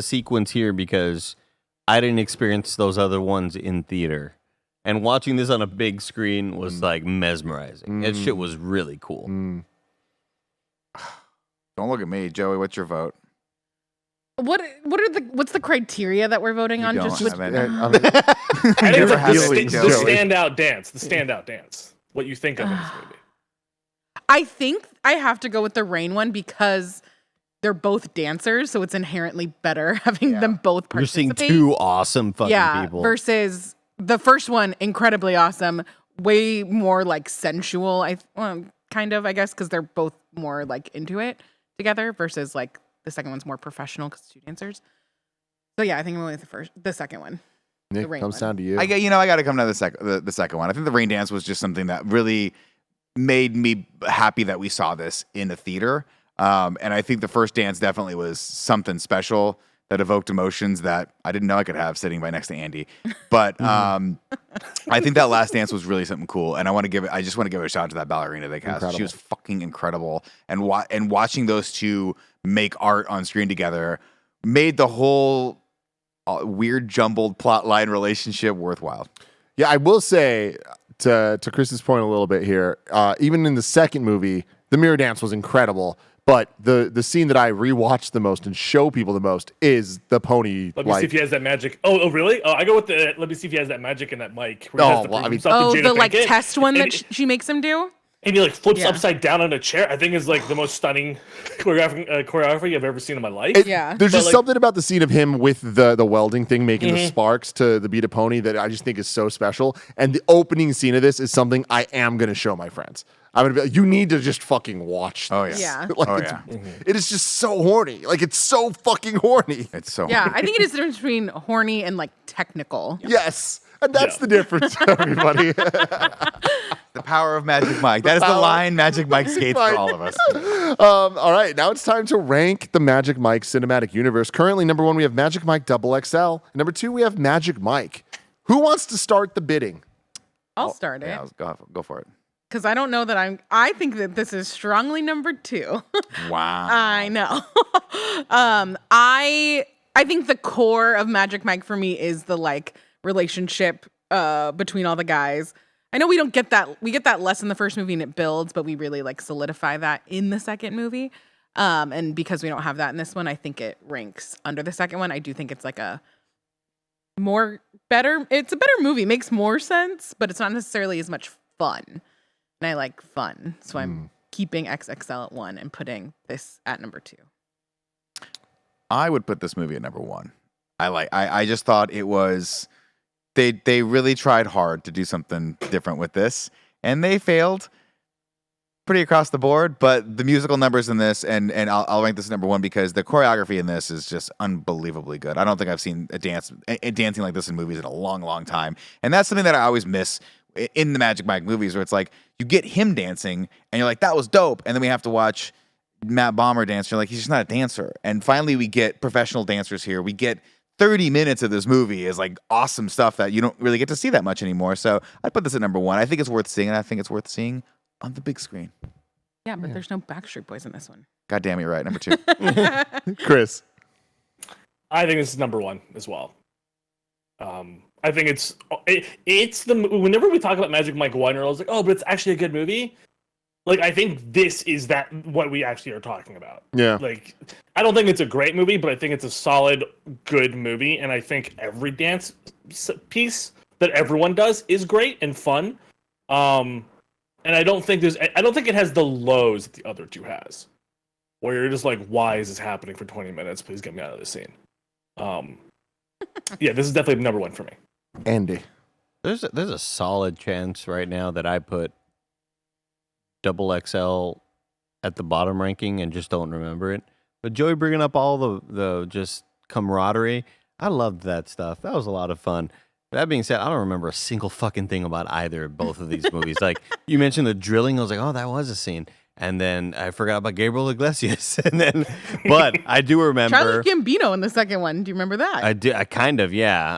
sequence here because I didn't experience those other ones in theater. And watching this on a big screen was like mesmerizing. That shit was really cool. Don't look at me, Joey. What's your vote? What's the criteria that we're voting on? don't Just have any. I mean, I think it's Never like have the, any, the Joey. standout dance. The standout dance. What you think of in this movie. I think I have to go with the rain one because they're both dancers, so it's inherently better having them both You're seeing participate. two awesome fucking people. Versus the first one, incredibly awesome, way more like sensual. Kind of, I guess, because they're both more like into it together. Versus like the second one's more professional because two dancers. So yeah, I think I'm going with the second one. Nick, rain comes one. down to you. I got to come down to the second one. I think the rain dance was just something that really made me happy that we saw this in the theater. And I think the first dance definitely was something special that evoked emotions that I didn't know I could have sitting right next to Andy. But I think that last dance was really something cool. And I just want to give a shout out to that ballerina they cast. Incredible. She was fucking incredible. And watching those two make art on screen together made the whole weird jumbled plot line relationship worthwhile. Yeah, I will say to Chris's point a little bit here, even in the second movie, the mirror dance was incredible. But the scene that I rewatched the most and show people the most is the pony. Let me see if he has that magic. Oh, really? Oh, I go with the. Let me see if he has that magic in that mic. Where he has to prove himself to Jada the like Pinkett. test one And- that she makes him do. And he like flips Yeah. upside down on a chair. I think is like the most stunning choreography I've ever seen in my life. Yeah. There's But, just like- something about the scene of him with the welding thing making the sparks to the beat of pony that I just think is so special. And the opening scene of this is something I am going to show my friends. I'm going to be like, you need to just fucking watch Oh, this. yeah. Like, Oh, it's- yeah. It is just so horny. Like, it's so fucking horny. It's so Yeah, I think it is the difference between horny and like technical. Yes. And that's Yeah. the difference, everybody. the power of Magic Mike. That is the power- line Magic Mike skates Mike. for all of us. All right, now it's time to rank the Magic Mike cinematic universe. Currently, number 1, we have Magic Mike XXL. And number 2, we have Magic Mike. Who wants to start the bidding? I'll start it Yeah, go for it. because I don't know that I think that this is strongly number 2. Wow. I know. I think the core of Magic Mike for me is the like relationship between all the guys. I know we don't get that. We get that less in the first movie and it builds, but we really like solidify that in the second movie. And because we don't have that in this one, I think it ranks under the second one. I do think it's like it's a better movie, makes more sense, but it's not necessarily as much fun. And I like fun. So I'm keeping XXL at 1 and putting this at number 2. I would put this movie at number 1. I just thought it was they really tried hard to do something different with this, and they failed pretty across the board. But the musical numbers in this, and I'll rank this at number 1 because the choreography in this is just unbelievably good. I don't think I've seen a dancing like this in movies in a long, long time, and that's something that I always miss in the Magic Mike movies, where it's like you get him dancing, and you're like, that was dope, and then we have to watch Matt Bomber dance. You're like, he's just not a dancer. And finally, we get professional dancers here. We get 30 minutes of this movie is like awesome stuff that you don't really get to see that much anymore. So I'd put this at number 1. I think it's worth seeing, and I think it's worth seeing on the big screen. Yeah, but there's no Backstreet Boys in this one. God damn it, you're right. Number 2. Chris. I think this is number 1 as well. I think it's whenever we talk about Magic Mike 1, I was like, oh, but it's actually a good movie. Like, I think this is what we actually are talking about. Yeah. Like, I don't think it's a great movie, but I think it's a solid, good movie. And I think every dance piece that everyone does is great and fun. And I don't think it has the lows that the other two has, where you're just like, why is this happening for 20 minutes? Please get me out of this scene. Yeah, this is definitely number 1 for me. Andy. There's a solid chance right now that I put XXL at the bottom ranking and just don't remember it. But Joey bringing up all the just camaraderie, I loved that stuff. That was a lot of fun. That being said, I don't remember a single fucking thing about either of both of these movies. Like, you mentioned the drilling, I was like, oh, that was a scene. And then I forgot about Gabriel Iglesias. But I do remember. Charlie Gambino in the second one. Do you remember that? I kind of, yeah.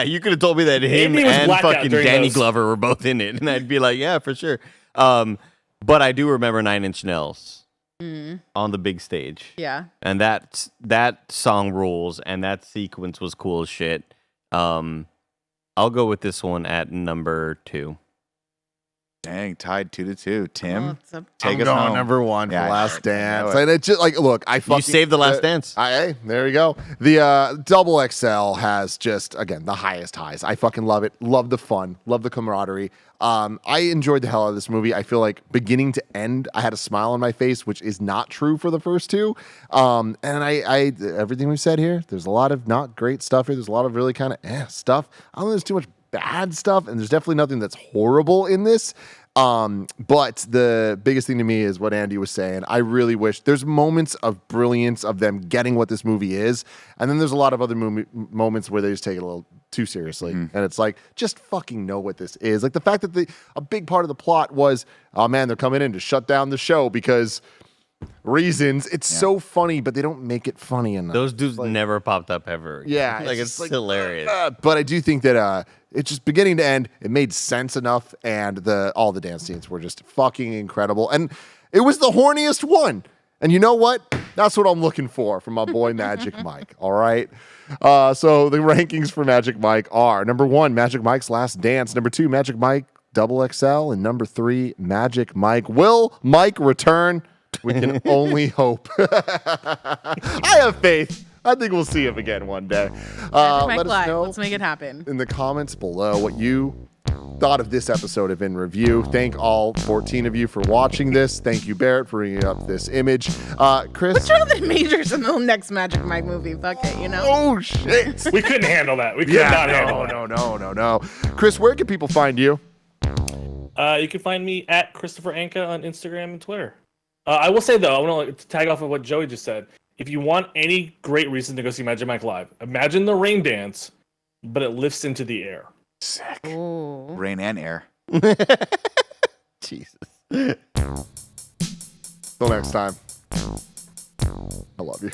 You could have told me that him Andy was and blacked out fucking during Danny those. Glover were both in it, and I'd be like, yeah, for sure. But I do remember 9 Inch Nails on the big stage, yeah. and that song rules, and that sequence was cool as shit. I'll go with this one at number 2. Dang, tied 2-2. Tim, Well, it's take I'm us going home. number one Yeah, for I Last know Dance. it. And it's just like, look, I fucking saved The Last Dance. Hey, there you go. The double XL has just again the highest highs. I fucking love it. Love the fun. Love the camaraderie. I enjoyed the hell out of this movie. I feel like beginning to end, I had a smile on my face, which is not true for the first two. And I everything we've said here, there's a lot of not great stuff here. There's a lot of really kind of stuff. I don't think there's too much bad stuff, and there's definitely nothing that's horrible in this. But the biggest thing to me is what Andy was saying. I really wish there's moments of brilliance of them getting what this movie is, and then there's a lot of other moments where they just take it a little too seriously, and it's like just fucking know what this is. Like the fact that a big part of the plot was, oh man, they're coming in to shut down the show because reasons. It's so funny, but they don't make it funny enough. Those dudes never popped up ever. Yeah, like it's it's hilarious. But I do think that it's just beginning to end. It made sense enough, and all the dance scenes were just fucking incredible. And it was the horniest one. And you know what? That's what I'm looking for from my boy Magic Mike. All right. So the rankings for Magic Mike are: number 1, Magic Mike's Last Dance; number 2, Magic Mike Double XL; and number 3, Magic Mike. Will Mike return? We can only hope. I have faith. I think we'll see him again one day. Mike Let us Live. know Let's make it happen. in the comments below what you thought of this episode of In Review. Thank all 14 of you for watching this. Thank you, Barrett, for bringing up this image. Chris. Put Jonathan Majors in the next Magic Mike movie. Fuck it, you know? Oh, shit. We couldn't handle that. We could not handle it. No. Chris, where can people find you? You can find me at Christopher Anka on Instagram and Twitter. I will say, though, I want to tag off of what Joey just said. If you want any great reason to go see Magic Mike live, imagine the rain dance, but it lifts into the air. Sick. Ooh. Rain and air. Jesus. Till next time. I love you.